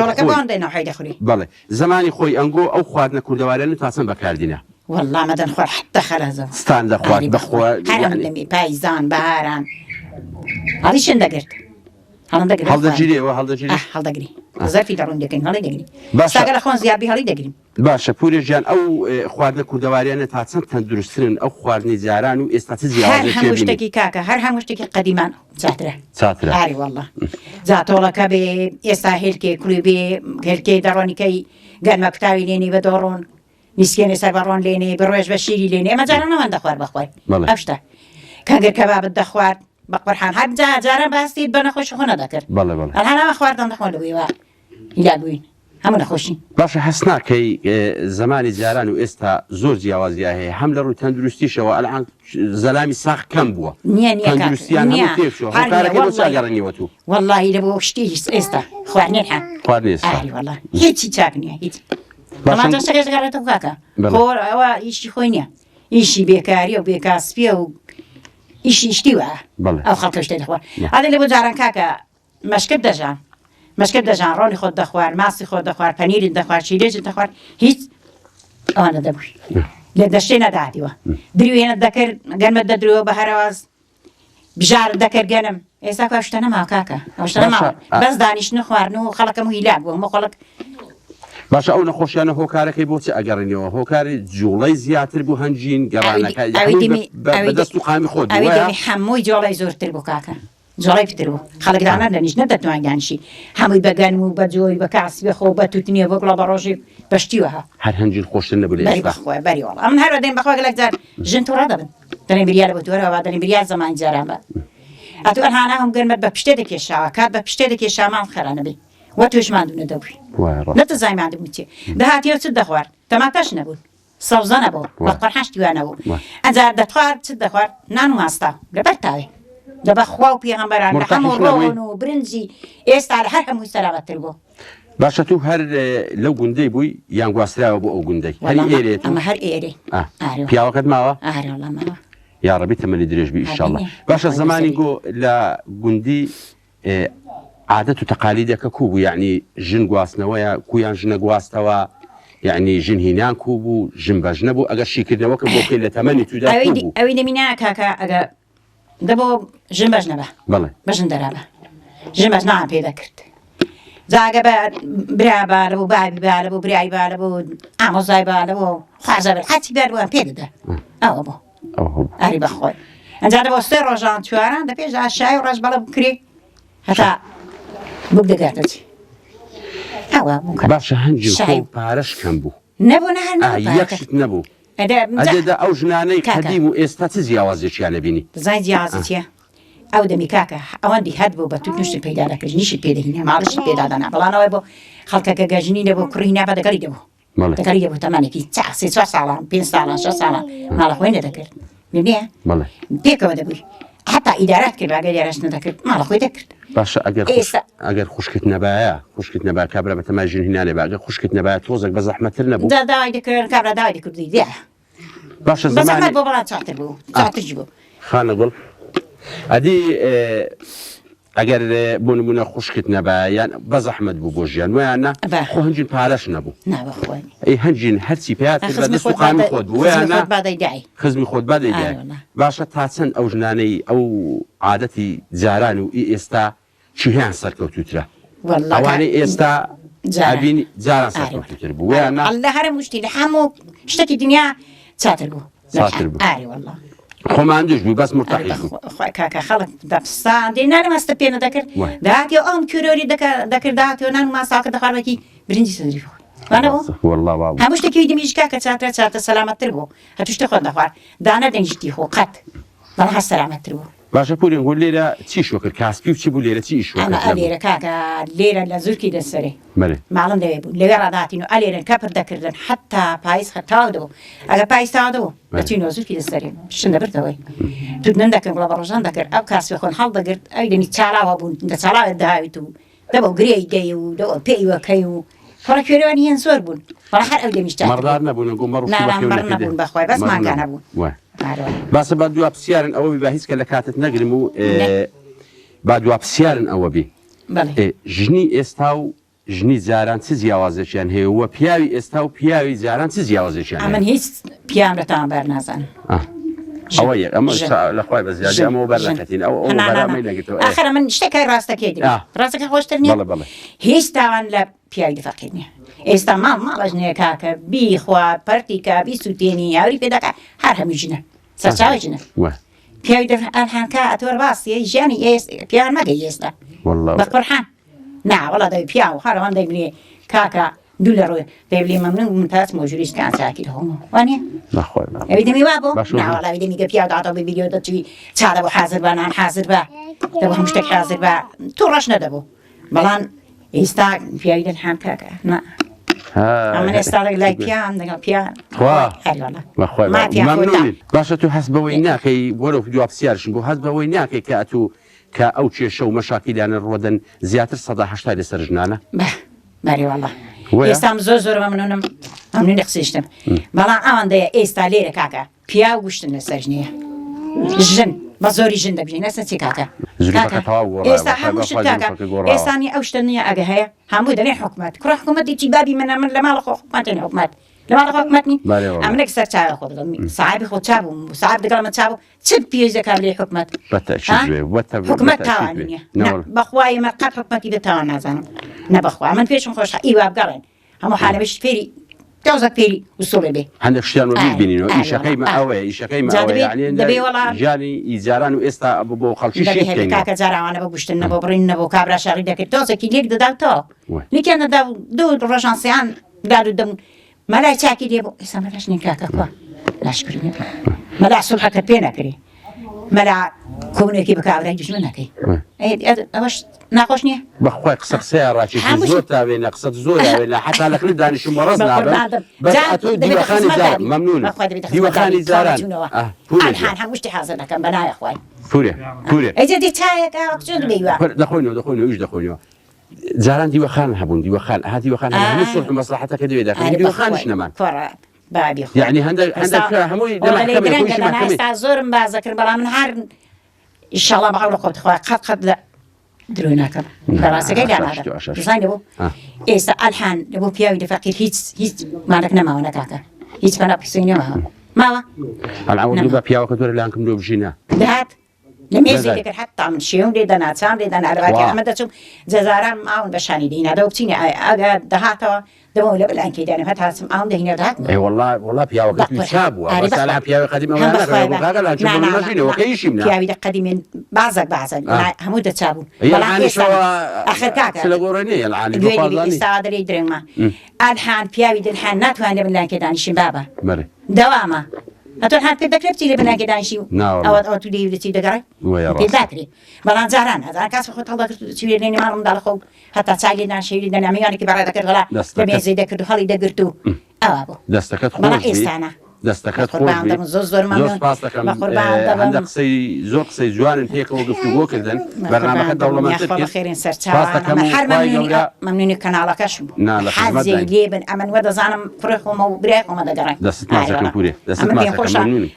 بەڵێ زمانی خۆی ئەنگۆ ئەو خواردنە کوردەوارانە تا چەند بەکاردینە والله مەدەن خۆر حتى خەرەزە ستان دەخوارد بەخوا هەرمی پاییزان بەهاران هەڵیشن دەگرت هەڵدەگری زەرفی دەڕوون دەکەین هەڵی دەگرین ساگە لە خۆن زیابی هەڵی دەگرین باشە پورێژیان ئەو خواردنە کوردەواریانە تا چەند تەندروستترن ئەو خواردنی جاران و ئێستا چ هەر هەموو شتێکی کاکە هەر هەموو شتێکی قەدیمان چاترە هاری وەڵڵا جاتۆڵەکە بێ ئێستا هێلکێ کوڵی بێ هێلکەی دەڕۆنیکەی گەرمە کوتاوی لێنی بە دۆڕۆن میسکێنێ سەر بەڕۆن لێنێ بڕۆژ بە شیری لێنێ ئەمە جاران نەوان دەخوارد بەخوای ئەو شتە کەگەر کەبابت دەخوارد بە قورحان هەر جاران باستیت بە نەخۆشی خۆ نەدەکرد ئەلهانەوە خواردن دەخۆن لەوەیەوە هیلا بووین هەموو نەخۆشی باشە حەس ناکەی زمانی جاران و ئێستا زۆر جیاوازیا هەیە هەم لە ڕووی تەندروستیشەوە ئەلان زەلامی ساخ کەم بووە تەندروستیان هەموو تێکشوە هۆکارەکەی بۆ چاگەڕێنیوە تو وەڵڵاهی لە بۆ شتی ئێستا خواردنێن هەم خواردنی ئێستا وەڵڵا هیچی چاک نییە هیچ بەڵام شتێک دەگەڕێتەوە کاکە خۆر ئەوە ئیشی خۆی نییە ئیشی بێکاریە و بێکاسپیە و ئیشی شتیوە ئەو خەڵکە شتێ دەخوارد ئادە لە بۆ جاران کاکە مەشکت دەژان مەشکت دەژان ڕۆنی خۆت دەخوارد ماسی خۆت دەخوارد پەنیرت دەخوارد شیرێژت دەخوارد هیچ ئەوانە دەبووی لێ دەشتێ نەدادیوە دروێنت دەکرد گەنمت دەدرەوە بە هەرواز بژارت دەکرد گەنم ئێستا کا شتە نەما کاکە ئەو شتە نەما بەس دانیشتن خواردن و خەڵکەم هیلاک بوو هەموو خەڵک باشە ئەو نەخۆشیانە هۆکارەکەی بۆچی ئەگەڕێنەوە هۆکاری جوڵەی زیاتر بوو هەنجین گەڕانەکە بەدەست و قامی خۆت هەمووی جۆڵی زۆرتر بوو کاکە جۆڵی پتر بوو خەڵکدانە دەنیش نەدەتوان دانیشی هەمووی بەگەن و بە جۆی بە کاسی بەخۆ بە توتنیە بۆ گڵە بە ڕۆژی بەشتیوەها هەر هەنجین خۆشتن نەبوو بەری بەخۆی بەری وەڵا ئەمن هەر دەین بەخۆ گەلێک جار ژن تووڕە دەبن دەڵێن بریاە بە تووەرەوە دەڵێن بریا زەمانی جاران بە ئەتو ئەنهانە هەم گەنمەت بە پشتێ دەکێشاوە کات بە پشتێ دەکێشامان خەرانەبی وە توێش ماندوو نەدەبووی نەتەزای ماندوو چێ داهاتیەوە چت دەخوارد تەماتەش نەبوون سەوزە نەبوو بە قەرحەشتی وانەبوو ئەجار دەخوارد چت دەخوارد نان و ماستا لەبەر تاوێ دەبە خوا و پێغەمبەران لە هەموو ڕۆن و برنجی ئێستا لە هەر هەمووی سەلامەتتر بوو باشە تو هەر لەو گوندەی بووی یان گواستراوە بۆ ئەو گوندەی هەری ئێرێت ئەمە هەر ئێرێ پیاوەکەت ماوە ماوە یا ڕەبی تەمەنی درێژ بی ئینشاءڵڵا باشە زمانی گۆ لە گوندی عادەت و تەقالیدەکە کوو بوو یعنی ژن گواستنەوەیە کویان ژنە گواستەوە یعنی ژن هینان کوو بوو ژن بەژ نەبوو ئەگەر شیکردنەوەکە بۆ پێی لە تەمەنی تودا ئەوەی دەمینە کاکە ئەگە دەبۆ ژن بەژ نەبە بەڵێ بەژن دەرابە ژن بەژ نان پێ دەکرد جاگە بە برا بالە بوو بابی بالە بوو برای بالە بوو ئامۆزای بالە بوو خوازە بێت هەچی بێت بووان پێ دەدا ئەوە بوو ئاری بەخۆی ئەنجا دەبۆ سێ ڕۆژان چواران دە پێش شای و ڕەش بەڵە بکرێ هەتا بوو دەگاتە چی ئەوە باشە هەنجی خۆ پارەش کەم بوو نەبوو نە یەکشت نەبوو ئەدێدا ئەو ژنانەی قەدیم و ئێستا چ جیاوازێکیان نەبینی دەزای جیازی چییە ئەو دەمی کاکە ئەوەندی هەت بوو بە تو نوشت پەیدا دەکرد نیشت پێدەهینە ماڵشت پێدادانا بەڵانەوەی بۆ خەڵکەکە گەژنی دەبوو کوڕی نابە دەگەری دەبوو دەگەری دەبوو تەمانێکی سێ 4 ساڵان 5 ساڵان 6 ساڵان ماڵە خۆی نەدەکرد ببینە پێکەوە دەبووی حتا ئیدارات کرد باگەر یارەش نەدەکرد ماڵە خۆی دەکرد باشە ئەگەر خوشکت نەبایە خوشکت نەبا کابرا بە تەمای ژن هینانێ باگە خوشکت نەبایە تۆزێک بە زەحمەتتر نەبوو داوای دەکرد کابرا داوای دەکردی دێ باشە زەحمەت بۆ بەڵات چاتر بوو چاترج بوو خانە گوڵ ئەدی ئەگەر بۆ نمونە خوشکت نەبایە یان بە زەحمەت بوو بۆ ژیان ویانە خۆ هەنجین پارەش نەبوو ئەی هەنجین هەرچی پێیاتر بە دەست و قامی خۆت بوو ویانە خزمی خۆت بادەیدای باشە تا چەند ئەو ژنانەی ئەو عادەتی جاران و ئێستا چی هیان سەرکەوتوترە ئەوانەی ئێستا ئابینی جاران سەرکەوتوتر بوو ویانە لە هەرم شتی لە هەموو شتێکی دنیا چاتر بوو ئاری وەڵڵا خۆمان دوش بوو بەس مرتاحی کاکە خەڵک دەپستان دێ نانە مەستە پێ نەدەکرد داهاتیەوە ئەم کورۆری دەکرد داهاتیەوە نان و ماساکە دەخواربەکی برنجی سەدری خۆ هەموو شتێکی دەمیش کاکە چاترە چاتە سەلامەتتر بوو هەتوو شتە خۆت دەخوارد دانە دەنجتی خۆ قەت بەڵام هەست سەلامەتتر بوو باشە پورین گوڵ لێرە چی شۆ کرد کاسپی و چی بوو لێرە چی ئیش ئەمە لێرە کاکە لێرە لە زورکی دەسەرێ ماڵم دەوێ بوو لەوێ ڕاداتین و ئەلێرن کەپر دەکردن حتا پاییز هەتاو دەبوو ئەگە پاییز تاوا دەبوو دەچینەوە زورکی دەسەرێ شن دەبردەوەی توتنن دەکرد بڵە بەڕۆژان دەکرد ئەو کاسپی خۆن هەڵ دەگرت ئەوی دەمی چالاوە بوون دە چالاوێت داویت و دەبە گرێی دەی و دەوە پێیوەکەی و فڕە کوێرەوانی هێن زۆر بوون بەڵا هەر ئەو دەمیشتا مەڕدار نەبوون نەبوون بەخوای بەس مانگا نەبوون باسە با دووە پرسیارن ئەوە با هیچ کە لە کاتت نەگرم و با دووە پرسیارن ئەوە بێ ژنی ئێستا و ژنی جاران چ جیاوازێکیان هەیە وە پیاوی ئێستا و پیاوی جاران چ جیاوازێکیان ئەمن هیچ پیام لەتان بەر نازانم ئەوە یەک ئەمە لەخوای بەزیادی ئەمەوە بەر نەکەتین ئەو بەرامەی نەگرێتەوە ئاخرە من شتێکای ڕاستەکەی ڕاستەکە خۆشتر نییە هیچ تاوان لە پیاوی دفەقیر نییە ئێستا ماڵەژ نییە کاکە بیخوا پەرتیکە بیسووتێنی هاوری پێداکە هەر هەموو ژنە سەرچاوی ژنە پیاوی ئەلحانکە ئەتۆر باسیە ژیانی پیاوان مەگەی ئێستا بە قورحان ناوەڵا دەوی پیا و هەروان دەیبنێ کاکە دوو لە ڕۆی دەیبلێ مەمنون منتاس مۆژوریستکان چاکی هەموو وانە ئەوی دەمی وا بۆ ناوەڵاوی دەمیگە پیا دااتەوە بە ویدیۆ دەچوی چادە بۆ حازر بە نان حازر بە دەبە هەموو شتێک حازر بە تو ڕەش نەدەبوو بەڵام ئێستا پیاوی دەنحان کاکە ئەمە ئێستا لای پیان دەگەڵ پیان مەمنونین باشە تو هەست بەوەی ناکەی وەرە دوابسیارشن بۆ هەست بەوەی ناکەی کە ئەتوو کە ئەو کێشە و مەشاکیلانە ڕۆدەن زیاتر 180 لەسەر ژنانە بەریوەڵە ئێستام زۆر مەمنونم ئەمنونی قسەشتم بەڵام ئەوەندەیە ئێستا لێرە کاکە پیا و گوشتن لەسەر ژنیە ژن بە زۆری ژن دەبژین نەسە چی کاکە ئێستا هەموو شت کاکە ئێستانی ئەو شتە نییە ئەگە هەیە هەموو دەنێ حکومەت کوڕە حکومەتی چی بابی منە من لە ماڵە خۆ حکومەتێنی حکومەت لە ماڵە حکومەتنی ئەمنێک سەر چاوە خۆ دەڵمی ساحبی خۆ چابوو ساحب دەگەڵمە چابوو چ پێویست دەکات لێ حکومەت حکومەت تاوان نییە بەخوای مە قەت حکومەتی بتاوان نازانم نەبەخوا من پێشم خۆش ئیوا بگەڕێن هەموو حالەبش فێری تازە پێری وسوڵێ بێ هەندێک شتیان ببینینەوە ئیشەکەیمە ئەوەیە ئیشەکەیمە ئەوەیە ژیانی ئیجاران و ئێستا بۆ خەڵکی کاکە جاراوانە بە گوشتن نەبۆ بڕین نەبوو کابرا شاڕی دەکرد تۆزێکی لێک دەداوتەوە لیکیان دەدا دوو ڕۆژانسییان دار و دەم مەلای چاکی دێ بۆ ئێستا مەلاش نین کاکە خوا لاشکردنی مەلا سوڵحەکە پێ نەکری مەلا کۆنێکی بە کابرای دژمن نەکەی ئەوەش ناخۆش نییە بەخوای قسە قسەیە ڕاکی زۆر تاوێنە قسەت زۆر یاوێنە حتا لەکرد دانیشم وەڕز نابن دیوەخانی زاران مەمنونم دیوەخانی زاران هەموو شتی حازر دەکەم بە نایە خوای پورێ ئەیجا دی چایەک چۆن بێیوە دەخۆینەوە ئیش دەخۆینەوە جاران دیوەخان هەبوون دیوەخان هەموو سوڵح و مەسلحەتەکە دەوێت دەکەن دیوەخانش نەمان یعنی هەندێک هەمووی ئێستا زۆرم بازەکرد بەڵام من هەر ئینشاڵڵا بەحەول خۆت خوا قەت درۆی ناکەم بەڕاستەکەی دانادەزانانی بۆ ئێستا ئەلحان بۆ پیاوی دەفەقیر هیچ مانەک نەماوە نەکاکە هیچ پەنا قسەی نەماوە ماوە ئەڵعەوەندی بە پیاوەکە تۆرە لانکم دۆ بژینە دەهات لە مێزی دەکرد حتا من شێوم لێ دەناچام لێ دەنارەوەکە ئەمە دەچوم جەزاران ماون بەشانی دەینادە و بچینە ئەگە دەهاتەوە دەمەوە لە بەلانکەی دانێ هەتا هاتم ئاوم دەهینە دەهات وەڵڵا پیاوەکە توی چابووە بەسالا پیاوە قەدیمە پیاوی دە قەدیمێن بازێک هەموو دەچابوون ئاخر کاکە ئێستا دەرەی درێنمە ئەلحان پیاوی دڵحان ناتوانێت بەلانکەی دانیشین بابە دەوامە ئەتۆ هات پێ دەکرێت چی لە بناکە دانیشی ئەوە تو دەیوێتی دەگەڕی پێ داکرێت بەڵام جاران هەزار کاس خۆت هەڵدەکرد چی لێنێ ماڵمدا لە خۆ هەتا چالی ناشێوی دەنامیانێکی بەڕێ دەکرد هەڵا لە مێزەی دەکرد و هەڵی دەگرت و ئەوە بوو دەستەکەت بەڵام ئێستانە دەستەکەت زۆر هەندە قسەی زۆر قسەی جوانن پێکەوە گفتوگۆ کردن بەرنامەکە دەوڵەمەندتر خێرین سەرچاوانە مەمنونی کەناڵەکەشم حەزی لێ بن ئەمە وە دەزانم کوڕی خۆمە و برای خۆمە دەگەڕێن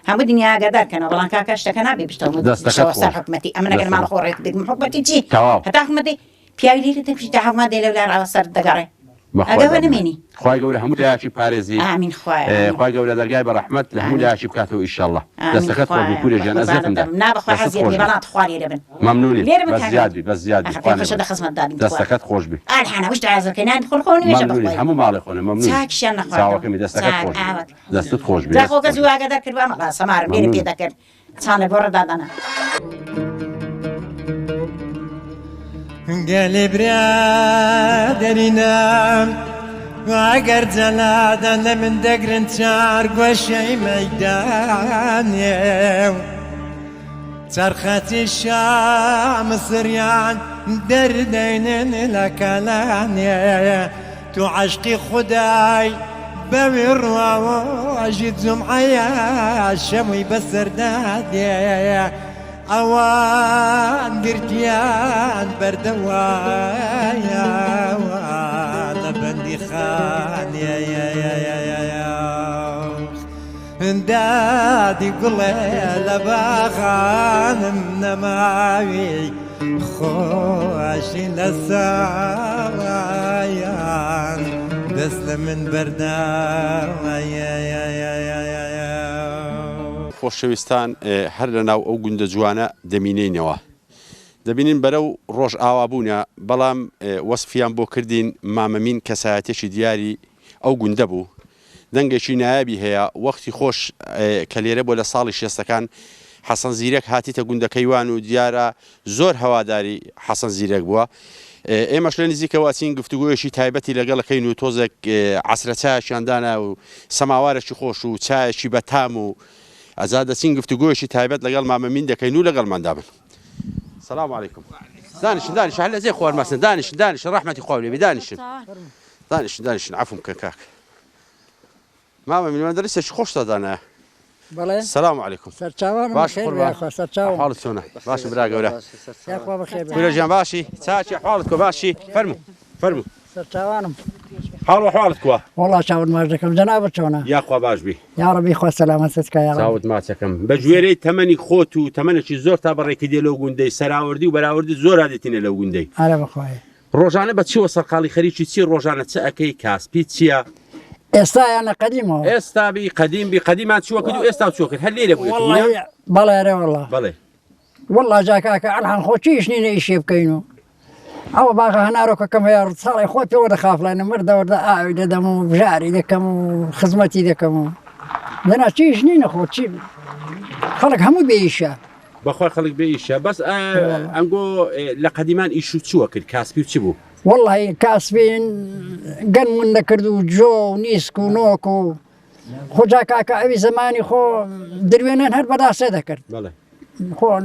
هەموو دنیا ئاگادارکەنەوە بەڵام کاکە شتەکە نابێ بشتەوە سەر حکومەتی ئەمە نەگەر ماڵ خۆڕێک بگم حکومەتی چی هەتا حکومەتی پیاوی لێ دەکوشی تا حکومەت دێ لەولار سەر دەگەڕێ ئەگەوە نمێنی خوای گەورە هەموو لایەکی پارێزی خوای گەورە دەرگای بەڕەحمەت لە هەموو لایەکی بکاتەوە ئینشاءڵڵا دەستەکەت خۆ بوو پورێ گیان ئەزیەتم دا نابخوای حەزیەت بەڵات خواری لێ بن مەمنونی بە زیادی دەستەکەت خۆش بێ ئالحانە وشت حەزەکەنان خۆڵخۆنی وێژە بخوای هەموو ماڵی خۆنە مەمنون چاکشیان نەخوارد چاوەکەمی دەستەکەت خۆش دەستت خۆش بێ خۆ کەس واگەدار کرد بەمەڵا سەمارم لێرە پێ دەکرد چانە گۆڕە دادەنا گەلی برادەرینم ئەگەر جەلادە لە من دەگرن چار گۆشەی مەیدانێ چرخەتی شام سریان دەردەینن لە کەلانێ تو عەشقی خودای بەوی ڕواوەژی جومعەیە شەمووی بەسەردادێ ئەوان گرتیان بەردەوایە لە بەندی خانێ دادی گوڵێ لە باغانم نەماوی خۆشی لە ساوایان دەست لە من بەرداوایە خۆشەویستان هەر لە ناو ئەو گوندە جوانە دەمینینەوە دەبینین بەرەو ڕۆژ ئاوابوونە بەڵام وەسفیان بۆ کردین مامەمین کەسایەتێکی دیاری ئەو گوندە بوو دەنگێکی نایابی هەیە وەختی خۆش کە لێرە بۆ لە ساڵی شێستەکان حەسەن زیرەک هاتیتە گوندەکەیوان و دیارە زۆر هەواداری حەسەن زیرەک بووە ئێمەش لە نزیکەوە چین گفتوگۆیەکی تایبەتی لەگەڵەکەین و تۆزێک عەسرە چایەکیاندانا و سەماوارێکی خۆش و چایەکی بەتام و ئەزا دەچین گفتوگۆیەکی تایبەت لەگەڵ مامەمین دەکەین و لەگەڵماندا بن السلام عليكم دانش هلا زي خوار مثلا دانش رحمتي خوالي دانش عفوا كاك ماما من المدرسة خوش دانا بله السلام عليكم سرچاوانم باش بخیر قربان. يا اخو سرچاوم حالك شلونه باش براقه ولا يا اخو بخير ولا جان باشي تاچي حالك باشي فرمو سرچاوانم حال وحالك والله شاود ماجدكم جناب چونه يا اخو باش بي يا ربي خو سلامتك يا رب ساوت ماتكم بجويري تمني خوتو تمني شي زور تبرك دي لو غوندي سراوردي وبراوردي زور هادتين لو غوندي انا بخوي روجانه بتشي وصل قالي خريجي تصير روجانه تاكي كاس بيتسيا استا انا قديم استا بي قديم ما تشوف كدو استا تشوف هل ليله والله بلا يا والله بلى والله جاك الحن خوتيش ني يشيب كينو او باغا هنا روك كم يا صار خوتي ودا خاف لان مرده ودا قاعد دم بجاري دكم خدمتي دكم انا تيش ني خوتي خلق همو بيشا بخوي خلق بيشا بس انقو لقديمان ايشو تشوك الكاسبي تشبو والله كاسبين قن من كردو جو نيسكو نوكو خو جاك ابي زماني خو دروينان هر بدا سدكر بلى خو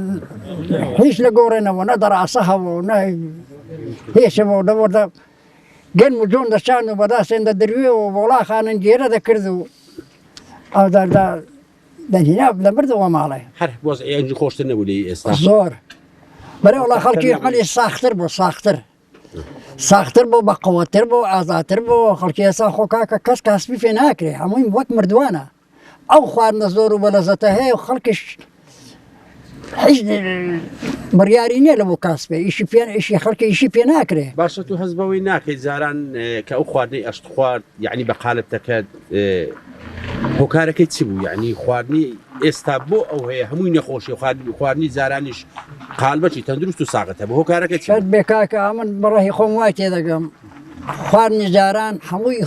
هيش لقورنا ونظر عصها ونهي هيش مو دور قن مجون دشانو بدا سند دروي ولا خان جيره ذكردو او دا هنا بدا وما عليه حرف بوز انجي خوشتنا ولي استا زور بري والله خلقي علي ساختر بو بقوتر بو ازاتر بو خلقي ساخو كاس كاسبي في ناكري همين وقت مردوانا او خوار نزور بلزته هي خلقش حجن مرياريني لبو كاسبي ايشي فين ايشي خلقي ايشي في ناكري باشتو هزبوي ناكي زاران كاخوارني اشتخوار يعني بقالبتك هوكارك تسبو يعني خوارني استابو او هي همين خوشي خوارني زارانيش قالبتي تندرستو ساقته هوكارك تسبو شد بكاك امن براه خواتي ذا خوارني زاران هموي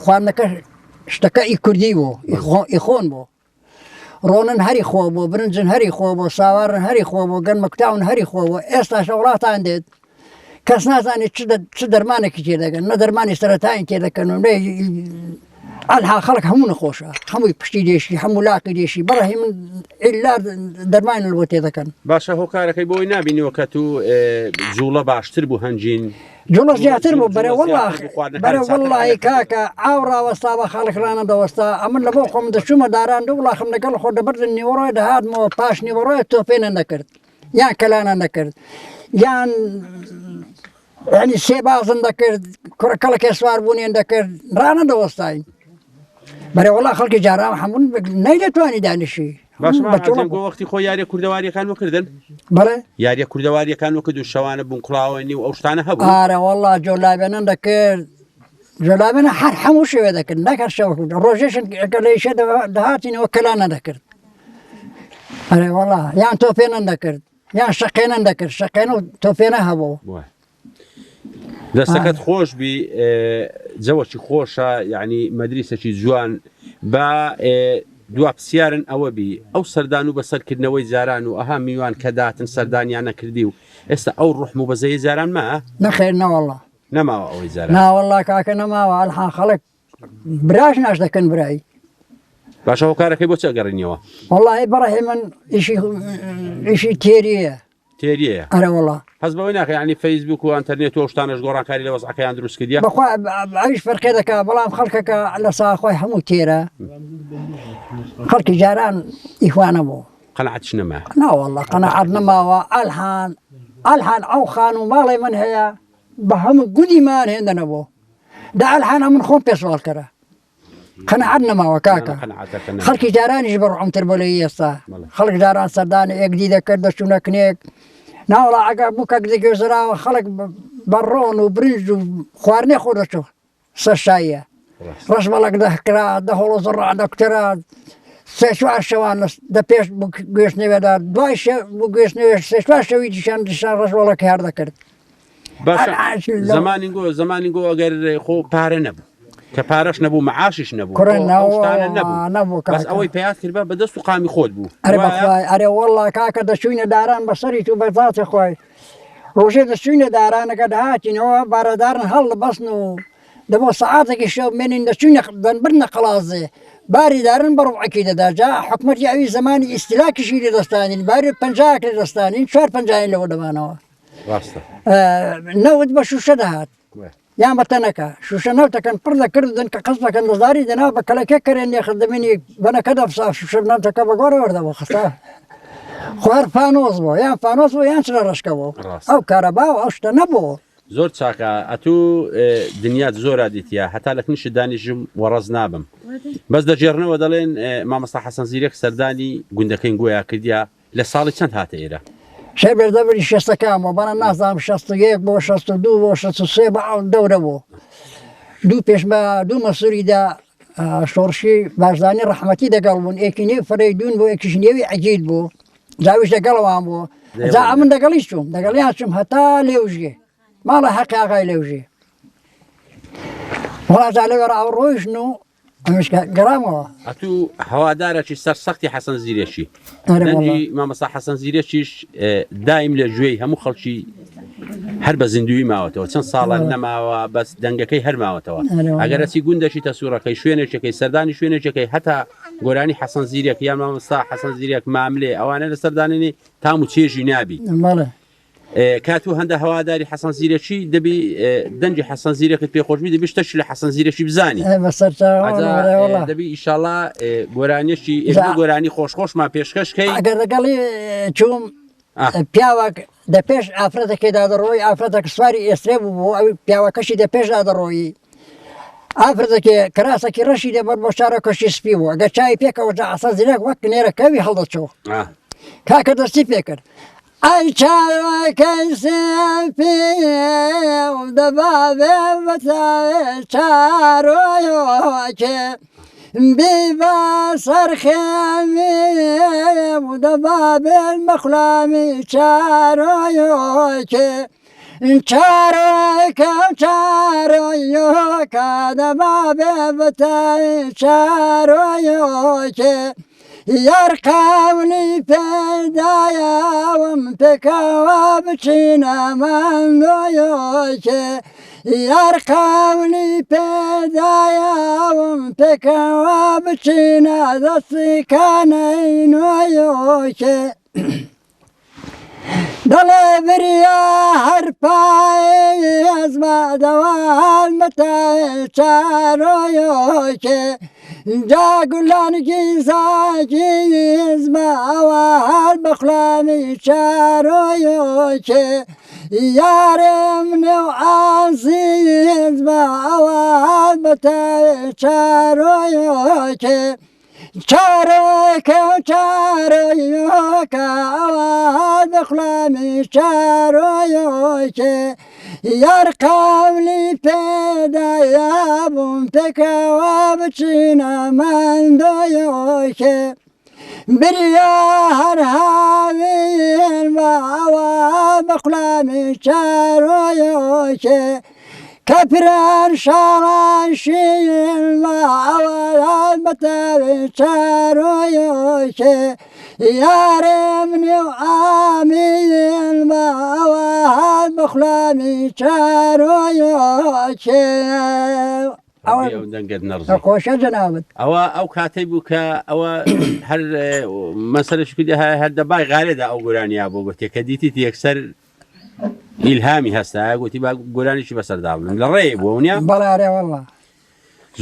خوارنك اشتكى كرديو يخون بو رونن هري خوبو برنجن هري خوبو ساوارن هري خوبو قن مكتاون هري خوبو استا شغلات عندد كاس ناس اني تشدرمانك كذا ندرماني سرتاين كذا كانوا الها خلق همو نخوشة همو يبشتي ديشي همو لاقي ديشي برهي من إلا درمان الوتي ذا كان باشا هو كارك يبوي نابيني وكتو جولة باشتر بو هنجين جولة جاتر بو بري والله كاكا عورا وسطا خالق رانا دوستا أمن لبوكم دا شوما داران دولا خم نقل خود بردني وروي دا هاد مو باشني وروي توفين نكرت يان كلانا نكرت يعني سيباز نكرت كلا كسوار بوني نكرت رانا دوستاين بري والله خلقي جارام حمون نيلة تواني دانشي باش ما عزم قو وقتي خو ياري كردواري كان وكردن بلى ياري كردواري كان وكدو الشوانب بنقلاويني واوشتانا هبو والله جولابنا ذكر جولابنا حموشي ذكر ذكر شو روجيشن ليش دهاتني وكلانا ذكر أري والله يعني توفينا ذكر يعني شقينا ذكر شقينا توفينا هبو دستكت خوش بي زوجي خوشة يعني مدرسة جوان با دواب سيارن أو بي أو سردانو بسر كدنوي زاران وأهم ميوان كدات سردان يعني كرديو استا أو الروح مو بزي زاران ما نخير نا والله نما أو زاران نا والله كاكا نما والحان خلق براش ناش دكن براي باشا هو كارك يبو تقرنيوا والله براي من إشي تيريه أنا والله حسب يعني فيسبوك وانترنت وشتانش قران كاري لوصعك يندرس كديا بخوا عايش فرق ذاك بلام خلقك على صاخوي حمو تيرا خلق جاران إخوانا بو قنعت شنو معه؟ لا والله قناعتنا ما الحان او خانو مالي من هي بهم قديمان عندنا بو ده الحان من خون بيسوال كره قناعتنا ما وكاكا خلق جاران يجبر عم تربوليه صح خلق جاران سردان يقدي كرد شنو كنيك ناولا عقب بوكاك ديك زرا خلق برون وبرنج وخوارني خودشو سشايه رش بالك ده كرا ده هو زرع دكتوراه سشوا شوان ده بيش بوكيشني ودا دوايش بوكيشني سشوا شوي شان رش بالك هذا كرد زمانينغو اگر خو پاره نبو كپارش نبو معاشش نبو كرنا نبو بس اوي بيات كربا بدست قامي خود بو اري والله كاكا دشوين داران بصري تو بزات خوي روجي دشوين داران قد هاتي هو باردارن هل بسنو دبو ساعاتك شو من دشوين دن برنا خلاص باری دارن بڕوعکی دەداجا حکومەتی ئەوی زمانی ئیستیلاکیشی لێ دەستانین باری 50 لێ دەستانین 450 لەوە دەبانەوە نەوت بە شوشە دەهات یان بە تەنەکە شوشە نەوتەکەن پڕ دەکردن کە قەس دەکەن دەزاری دەنا بە کەلەکە کەرێن نێخدەمێنی بەنەکە دەفسا شوشە نەوتەکە بە گۆڕە وەردەوە خستە خوار فانۆز بوو یان فانۆز بوو یان چرە ڕشکەوە ئەو کارەبا و ئەو شتە نەبوو زۆر چاکە ئەتوو دنیات زۆر دیتە هەتا لە کنیشە دانیژم وەڕز نابم بەس دەژێڕنەوە دەڵێن مامەستا حەسەن زیرەک سەردانی گوندەکەی گویا کردیا لە ساڵی چەند هاتە ئێرە شەی بەردەبری شێستەکانەوە بەڵام نازانم 61 بۆ 62 بۆ 63 بە دەورە بوو دوو پێش بە دوو مەسووریدا شۆڕشی باشدانی ڕەحمەتی دەگەڵ بوون ئێکی نێو فەرەیدون بۆ ئێکیش نێوی عەجید بوو جاویش دەگەڵەوان بوو جا ئەمن دەگەڵی چووم دەگەڵیان چوم هەتا لێوژێ ماڵە حەقی ئاغای لێوژێ وڵات لەوێ ڕاوڕۆیشن و ئەمش گەڕامەوە ئەتوو هەوادارەکی سەر سەختی حەسەن زیرێکی دەنجی مامەستا حەسەن زیرێکیش دایم لە گوێی هەموو خەڵکی هەر بە زیندوی ماوەتەوە چەند ساڵان نەماوە بەس دەنگەکەی هەر ماوەتەوە ئەگەرەچی گوندەشی تەسوورەکەی شوێنێکەکەی سەردانی شوێنێکەکەی هەتا گۆرانی حەسەن زیرێک یان مامەستا حەسەن زیرێک ماملێ ئەوانە لە سەردانێنی تام و چێژی نابی کاتو هەندە هەواداری حەسەن زیرەکی دەبی دەنجی حەسەن زیرەکەت پێخۆشبی دەبی شتەشی لە حەسەن زیرەکی بزانی دەبی ئیشاڵا گۆرانیشی گۆرانی خۆشخۆشمان پێشکەشکەی ئەگەر لەگەڵی چوم پیاوەک دە پێش ئافرەتەکەدا دەڕۆی ئافرەتەکە سواری ئێسترێ بوو بۆ ئەو پیاوەکەشی دە پێشدا دەڕۆیی ئافرەتەکە کراسێکی ڕەشی دەبەر بۆ چارەکەشی سپی بوو ئەگەر چای پێکەوە حەسەن زیرەک وەک نێرەکەوی هەڵدەچەوە کاکە دەستی پێکرد ئەی چاوەکەی سێپی دەبابێ بەتاوێ چارۆیۆکێ بیبە سەرخێمی دەبابێ مەخلامی چارۆیۆکێ چارۆکە چارۆیۆکە دەبابێ بەتاوێ چارۆیۆکێ یار قاولی پێدایەوم پێکەوە بچینە مانگۆیۆکێ یار قاولی پێدایەوم پێکەوە بچینە دەستیکانەی نوۆیۆکێ دەڵێ بریا هەرپای ئەزمە دەوان مەتای چارۆیۆکێ جا گولانگی زاگی ئەزمە ئەوە هەر بەخلامی چارۆیۆکێ یارم نێو ئازیز بە ئەوە هەر بەتای چارۆیۆکێ چارۆکە و چارۆیۆکە ئەوە هەر بەخلامی چارۆیۆکێ یار قاولی پێدایە بووم پێکەوە بچینە ماندۆیۆکێ بریا هەر هاوین بە ئەوە بەخلامی چارۆیۆکێ کەپران شاڕاشین بە ئەوە بەتاوێ چارۆیۆکێ یارم نێو ئامین بە ئەوە هەر بەخلامی چارۆیۆکێ خۆشە جەنابەت ئەوە ئەو کاتەی بوو کە ئەوە هەر مەسەلەش کردی هەر دەبای غارێدا ئەو گۆرانیا بۆ گوتێ کە دیتی یەکسەر ئیلهامی هەستا گوتی با گۆرانیشی بەسەردا بڵم لە ڕێی بۆ نیە بەڵارێ وەڵڵا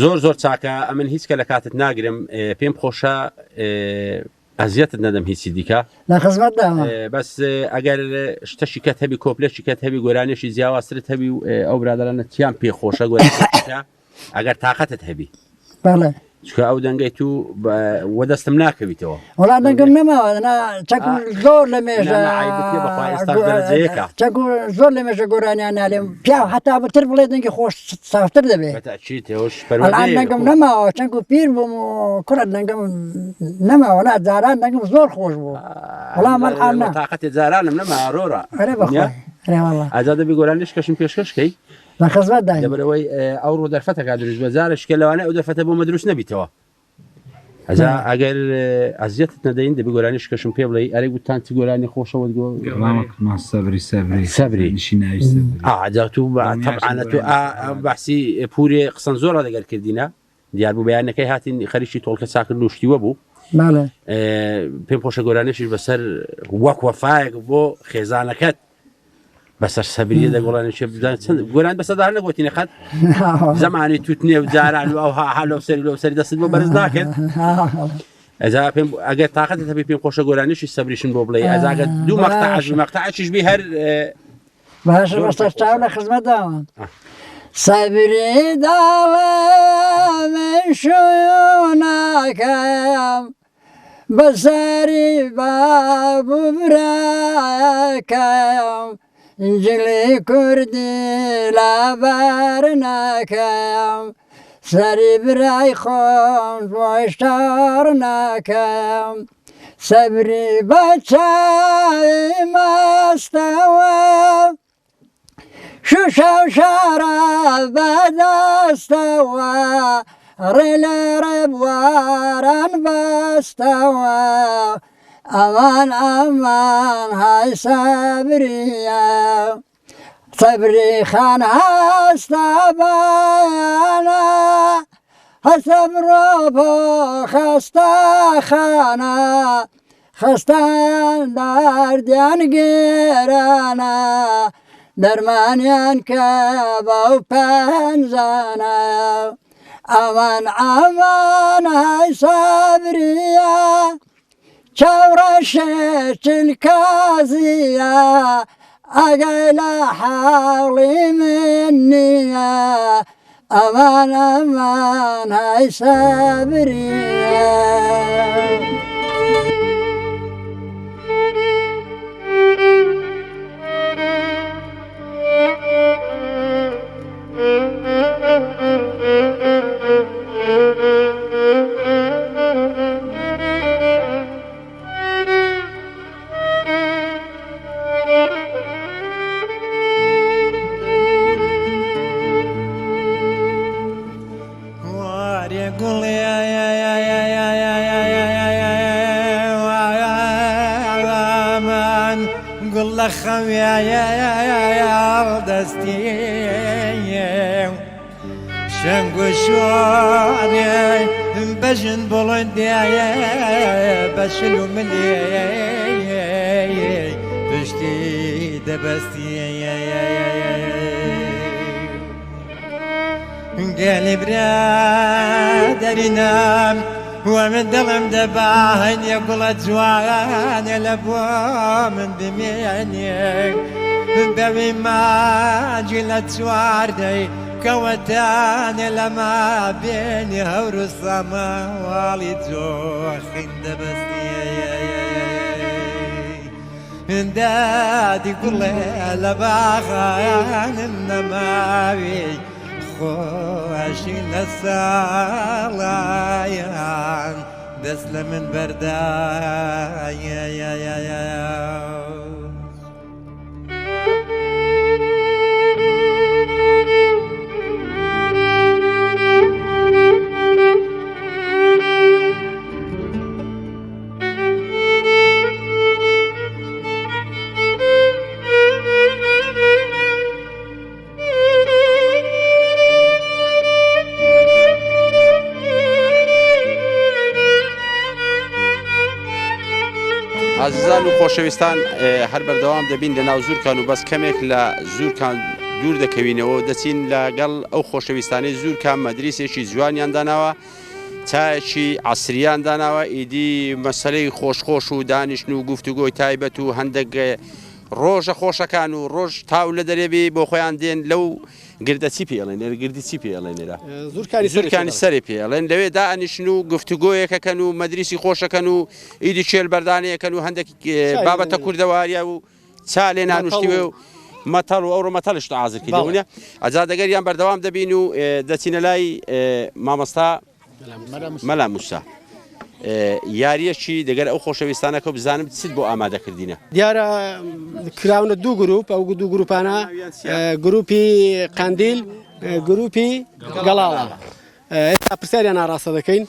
زۆر زۆر چاکە ئەمن هیچ کە لە کاتت ناگرم پێم خۆشە ئەزیەتت نەدەم هیچی دیکە لە خزمەتدا بەس ئەگەر شتەشی کەت هەبی کۆپلێکی کەت هەبی گۆرانێکی جیاوازترت هەبی و ئەو برادرانە چیان پێ خۆشە گۆرانیکە ئەگەر تااقەتت هەبی بەڵێ چکە ئەو دەنگەی تو وەدەستم ناکەویتەوە وڵا دەنگم نەماوە زۆر لە مێژە زۆر لە مێژە گۆرانیان نالێم پیا هەتا بەتر بڵێ دەنگی خۆش سافتر دەبێت دەنگم نەماوە چەند و پیر بووم و کوڕە دەنگم نەماوە نا جاران دەنگم زۆر خۆش بوو وەڵام تااقەتی جارانم نەما ڕۆرە ئازا دەبی گۆرانیش کەشم پێشکەشکەی لە خزمەتدا دەبەرەوەی ئەو ڕۆ دەرفەتەکە دروست بەزارش کە لەوانە ئەو دەرفەتە بۆ مەدروست نەبیتەوە ئەجا ئەگەر ئەزیەتت نەدەین دەبی گۆرانیش کەشم پێ بڵێ ئەرێ گوتانتی گۆرانی خۆشەوەت سەبری ئاجا تو تەبعانە تو بەحسی پورێ قسەن زۆرە دەگەر کردینە دیار بوو بەیانەکەی هاتین خەریکی تۆڵکە چاکرد نوشتیوە بوو بله پێم خۆشە گۆرانیشی بەسەر وەک وەفایەک بۆ خێزانەکەت بەسەر سەبریە دەگوڵانێکی بدان گۆران بەسەدار نەگوتینە خەت زەمانی تووتنێ و جاران و ئەوها لەو سەری لەو سەری دەست بۆ بەرز ناکرد ئەجا پێم ئەگەر تااقەت هەبێ پێم خۆشە گۆرانیشی سەبریشن بۆ بڵێ ئەزاگە دوو مەقتەعەشیش بی هەر باش ڕستەشتاو لە خزمەت داوان سەبری داوە من شوونەکەم بەسەری بابوو براکەم جلی کوردی لەبەر ناکەم سەری برای خۆم بۆشتار ناکەم سەبری بە چاوی مەستەوە شوشە و شارە بەدەستەوە ڕێ لە ڕێبواران بەستەوە ئەمان های سەبریە سەبری خان هەستە بەیانە هەستە بڕۆ بۆ خەستە خانە خەستان دەردیان گێرانە دەرمانیان کە بەو پەنجانە ئەوان های سەبریە چاوڕە شێچل کازیە ئەگەی لە حاڵی من نییە ئەمان های سەبریە دەستی شەنگ و شوارێ بەژن بڵندایە بەشل و ملێ پشتی دەبەستی گەلی برادەرینم ومن دڵم دەبا هەنیە گوڵە جوانە لە بۆ من بمێنێ بەوی ماجی لە چواردەی کەوەتانێ لەما بێنی هەور و سەماواڵی جۆخین دەبەستی دادی گوڵێ لە باغانم نەماوی خۆشی لە ساڵایان دەست لە من بەردایە عزیزان و خۆشەویستان هەر بەردەوام دەبین لە ناو زوورکان و بەس کەمێک لە زوورکان دوور دەکەوینەوە دەچین لەگەڵ ئەو خۆشەویستانەی زوورکان مەدرسێکی جوانیان داناوە چایەکی عەسریان داناوە ئیدی مەسەلەی خۆشخۆش و دانیشتن و گوفتوگۆی تایبەت و هەندێک ڕۆژە خۆشەکان و ڕۆژ تاو لە دەرێبێ بۆ خۆیان دێن لەو گردە چی پێڵێن گردی چی پێڵێن لێرە زوورکانی سەری پێڵێن لەوێ دانیشتن و گفتوگۆیەکەکەن و مەدرسی خۆشەکەن و ئیدی چێل بەردانەیەکەن و هەندێک بابەتە کوردەواریە و چالێ نانوشتیوێ و مەتەڵ و ئەوڕۆ مەتەڵش تەعازر کردبوونە ئەجا دەگەریان بەردەوام دەبین و دەچینە لای مامۆستا مەلا موسا یاریەکی دەگەر ئەو خۆشەویستانەکە بزانم چیت بۆ ئامادەکردینە دیارە کراونە دوو گروپ ئەو دوو گروپانە گروپی قەندیل گروپی گەڵاڵە ئێستا پرسیاریان ناڕاستە دەکەین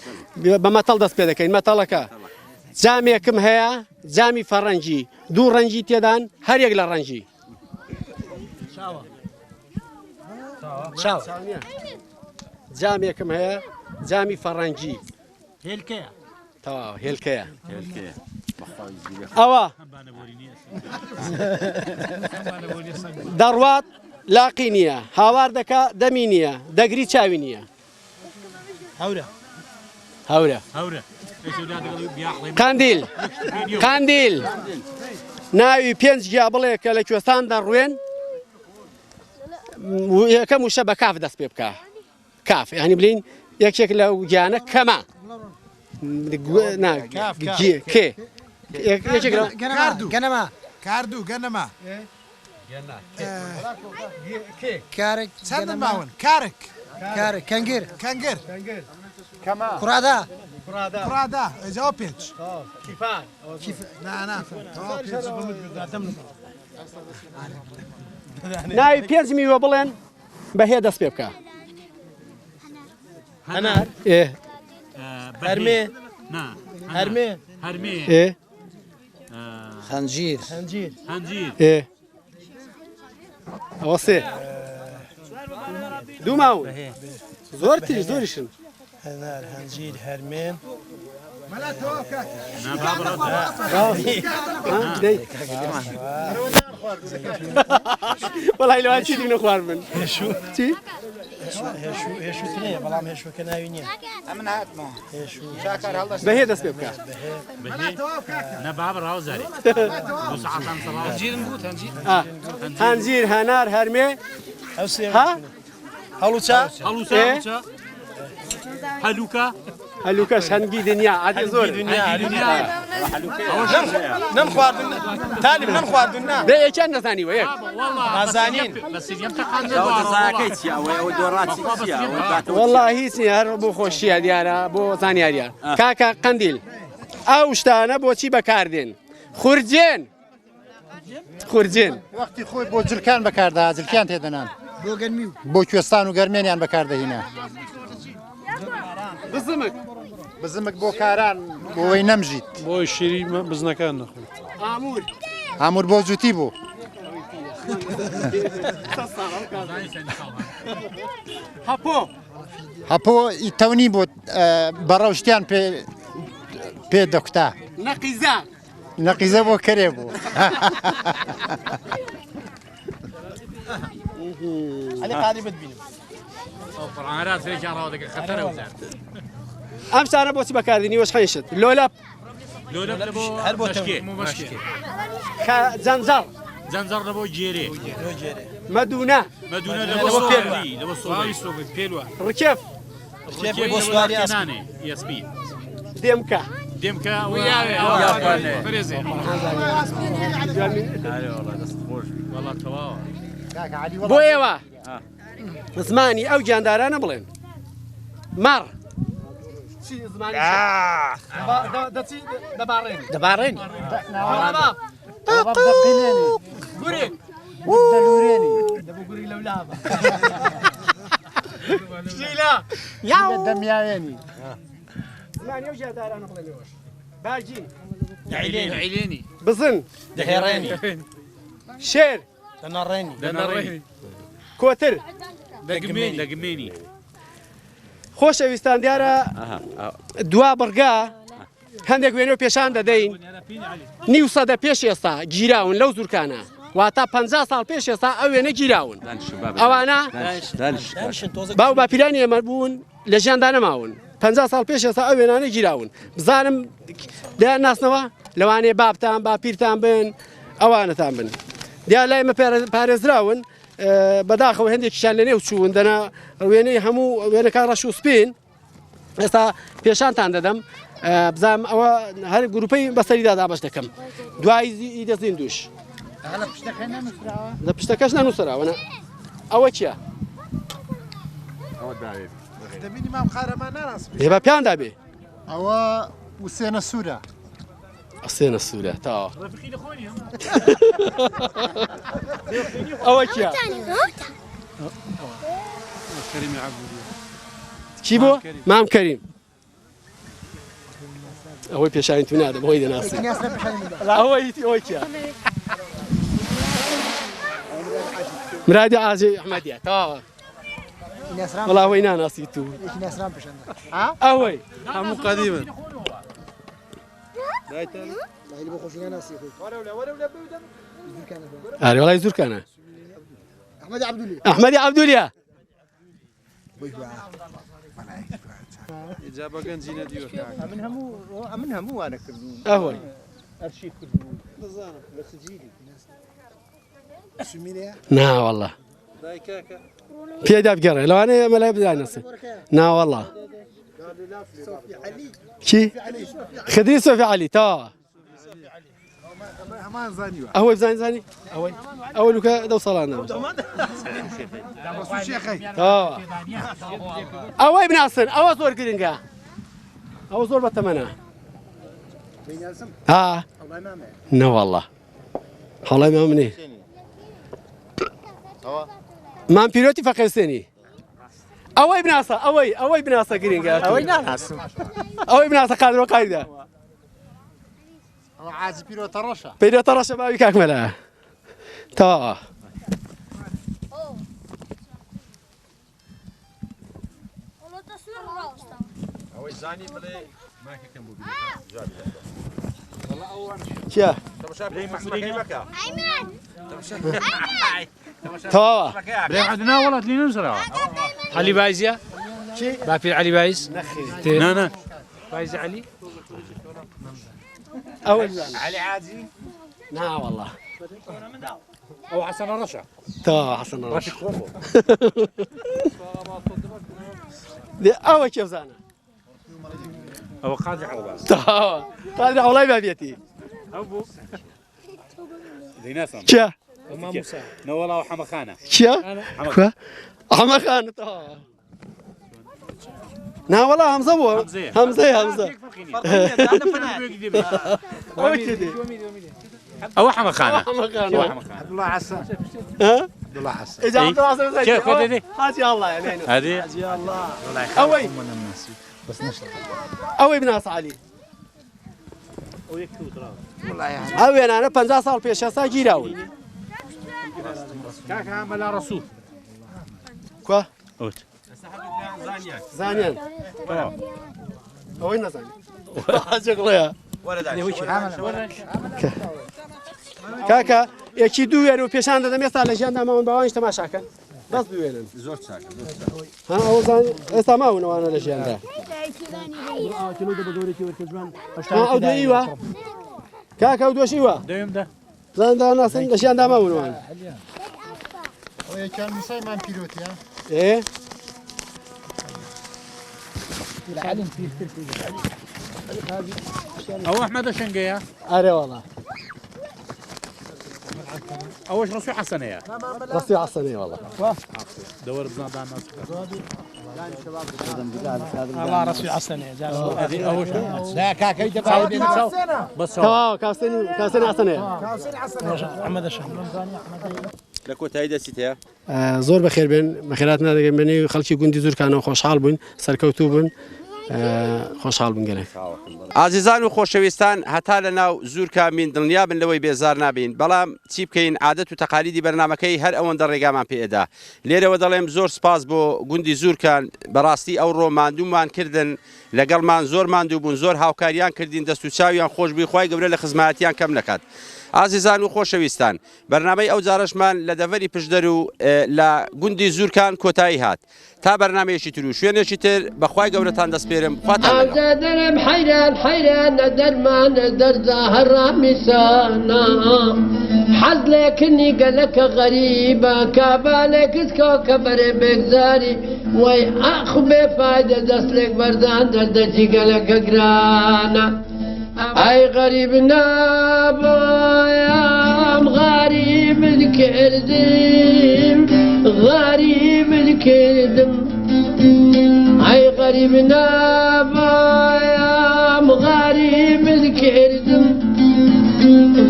بە مەتەڵ دەست پێ دەکەین مەتەڵەکە جامێکم هەیە جامی فەڕەنجی دوو ڕەنجی تێدان هەر یەک لە ڕەنجی جامێکم هەیە جامی فەڕەنگی هێلکەیە تەواو هێلکەیە ئەوە دەڕوات لاقی نییە هاوار دەکا دەمی نییە دەگری چاوی نییە هەورە قاندیل ناوی 5 گیا بڵێ کە لە کوێستان دەڕوێن یەکەم وشە بە کاف دەست پێ بکە کاف ینی بلین یەکێک لە گیانە کەمە کاردوو گەنەما کارێک چەندە ماون کارێک کەنگیر کوڕادا ئەجاوە پێچ ناوی 5 میوە بڵێن بەهێ دەست پێ بکە هەنار هەرمێ خەنجیر ئەوە سێ دوو ماون زۆر تریش زۆریشن هەنار هەنجیر هەرمێن وەڵای لەوان چی دیگە خوارد بن چی؟ هێشوتنەیە بەڵام هێشوەکە ناوی نییە بەهێ دەست پێ بکە هەنجیر هەنار هەرمێ هەلوکەش هەنگی دنیا عادی زۆر نەم خواردن تالیم نەم خواردن نا دە یەکیان نەزانیوە یەک نازانین وەڵڵا هیچ نییە هەر بۆ خۆشیە دیارە بۆ زانیاریە کاکە قەندیل ئەو شتانە بۆچی بەکاردێن خورجێن وەختی خۆی بۆ جلکان بەکاردا جلکیان تێدەنان بۆ کوێستان و گەرمێنیان بەکاردەهینە بزمک بۆ کاران بۆی نەمژیت بۆی شیری بزنەکان نەخۆ ئامور بۆ جوتی بوو هەپۆ ئیتەونی بۆ بەڕەوشتیان پێ دەکتا نەقیزە بۆ کەرێ بوو ئەم شتانە بۆچی بەکاردێنی وەش خەیشت لۆلەپ جەنجەڕ لە بۆ جێرێ مەدونە ڕکێف دێمکە بۆ ئێوە زمانی ئەو گیاندارانە بڵێن مەڕ دەبارڕێن دەمیاوێنی عیلێنی بزن دەهێڕێنی شێر دەنەڕێنی کۆتر دەگمێنی خۆشەویستان دیارە دوا بڕگا هەندێک وێنە پێشان دەدەین نیو سەدە پێش ئێستا گیراون لەو زورکانە واتە 50 ساڵ پێش ئێستا ئەو وێنە گیراون ئەوانە باو باپیرانی ئێمە بوون لە ژیاندا نەماون 50 ساڵ پێش ئێستا ئەو وێنانە گیراون بزانم دایان ناسنەوە لەوانێ بابتان باپیرتان بن ئەوانەتان بن دیار لای ئێمە پارێزراون بەداخەوە هەندێکیشان لە نێو چوون دەنا وێنەی هەموو وێنەکان ڕەش و سپین ئێستا پێشانتان دەدەم بزانم ئەوە هەر گروپەی بەسەریدا دابەش دەکەم دوای دەزین دوش لە پشتەکەش نەنووسراوە ئەوە چییە؟ هێبە پیان دابێ ئەوە وسێنە سوورە ئەسێنە سوورە تاوە ئەوە چییە؟ چی بۆ؟ مام کەریم ئەوەی پێشانی تو نادەم بۆی دەناسی ئەوەی چییە؟ مرادی ئازی ئەحمەدیە تاوە والله وين ناسيتو أوي هم قديما أري والله يزور كان أحمد عبدوليا إجابة كان زينة ديور منها مو أنا أهوي أرشيف نا والله دايكاكا في أداب قري لو أنا ما لا بدأ نفسي نا والله شي خدري صوفي علي تا أهوي زاني أول لك دو صلانا أوي ابن حسن أو صور كرينجا أو صور بتمنى ها نا والله والله ما مني ما بيروتي فقيسني أوي ابن حسن أوي ابن حسن كرينجا أوي ابن حسن قادر وقايدة عازي بيروت الرشا ما بيكاك ملا تا شا تا عندنا ولد لي نزرع علي بايزيا بافي علي بايز نا بايز علي أول علي عازي نا والله أو حسن الرشا تا حسن الرشا دي أول كيف زانا أو قادر عوض تا قادر والله ما بيتي أبو ديناسم شا ما موسى نولا وحمخانة شا حمخانة تا نا والله همزة همزة أو حمخانة عبد الله حسن ها عبد الله حسن إذا عبد الله حسن كيف هذه حاجي الله يعني هذه حاجي الله أوي بس نشرب أوي ابن ناس علي والله يعني أوي أنا 50 سال پیش هستا گیراوی كاك عمل رسول كوا أوت زانيان أوي نزاني شغلها كاكا یکی دو یارو پیشان دادم یه سال جان دام اون باوانش تماشا کن بس بيوينن زۆر چاکە ها أو زان استمع ونوانا لجان ده ها أو دو إيوه كاكا أو دوش إيوه دايم ده زان ده ناس لجان دام ونوانا كان مساي من بيروتي ها إيه أو أحمد شنقيا أري والله أوش رسول حسن يا رصي عصني والله دور بزنادان ناس الله رسول حسن هذه أوش لا كاكا يتبع بس تمام كاسين عصني محمد الشهر لە کۆتایی دەچیت هەیە زۆر بەخێر بێن بەخێرات نادەگەن بێنێ خەڵکی گوندی زۆرکانەوە خۆشحاڵ بوون سەرکەوتوو بوون خۆشحاڵ بوون گەلێک ئازیزان و خۆشەویستان هەتا لە ناو زوورکامین دڵنیا بن لەوەی بێزار نابین بەڵام چی بکەین عادەت و تەقالیدی بەرنامەکەی هەر ئەوەندە ڕێگامان پێدا لێرەوە دەڵێم زۆر سپاس بۆ گوندی زوورکان بەڕاستی ئەو ڕۆماندوومان کردن لەگەڵمان زۆر ماندوو بوون زۆر هاوکاریان کردین دەست و چاویان خۆش بووی خی گەورە لە خزمەتیان کەم نەکات ئازیزان و خۆشەویستان بەرنامەی ئەو جارەشمان لە دەڤەری پشدەر و لە گوندی زوورکان کۆتایی هات تا بەرنامەیەکی تر و شوێنێکی تر بەخوای گەورەتان دەسپێرم خواتان دەرم حەیران حەیرانە دەرمانە دەردا هەڕامیسانە حەز لێکنی گەلەکە غەریبە کابالێکت کۆکە بەرێ بێگزاری وەی ئاخ بێ فایدە دەستێک بەردان دەردەجی گەلەکە گرانە ئەی غەریب نابۆیام غەریبت کردم غەریبت کردم ئەی غەریب نابۆیام غەریبت کردم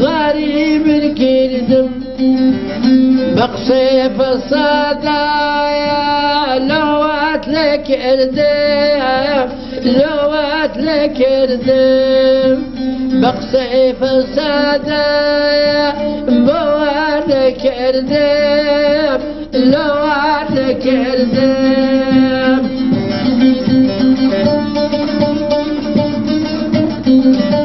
غەریبت کردم بە قسەی فەسادایە لەوات لێ کردم لەوات لێ کردم بە قسەی فەسادایە بۆوات لێ کردم لەوات لێ کردم Thank you.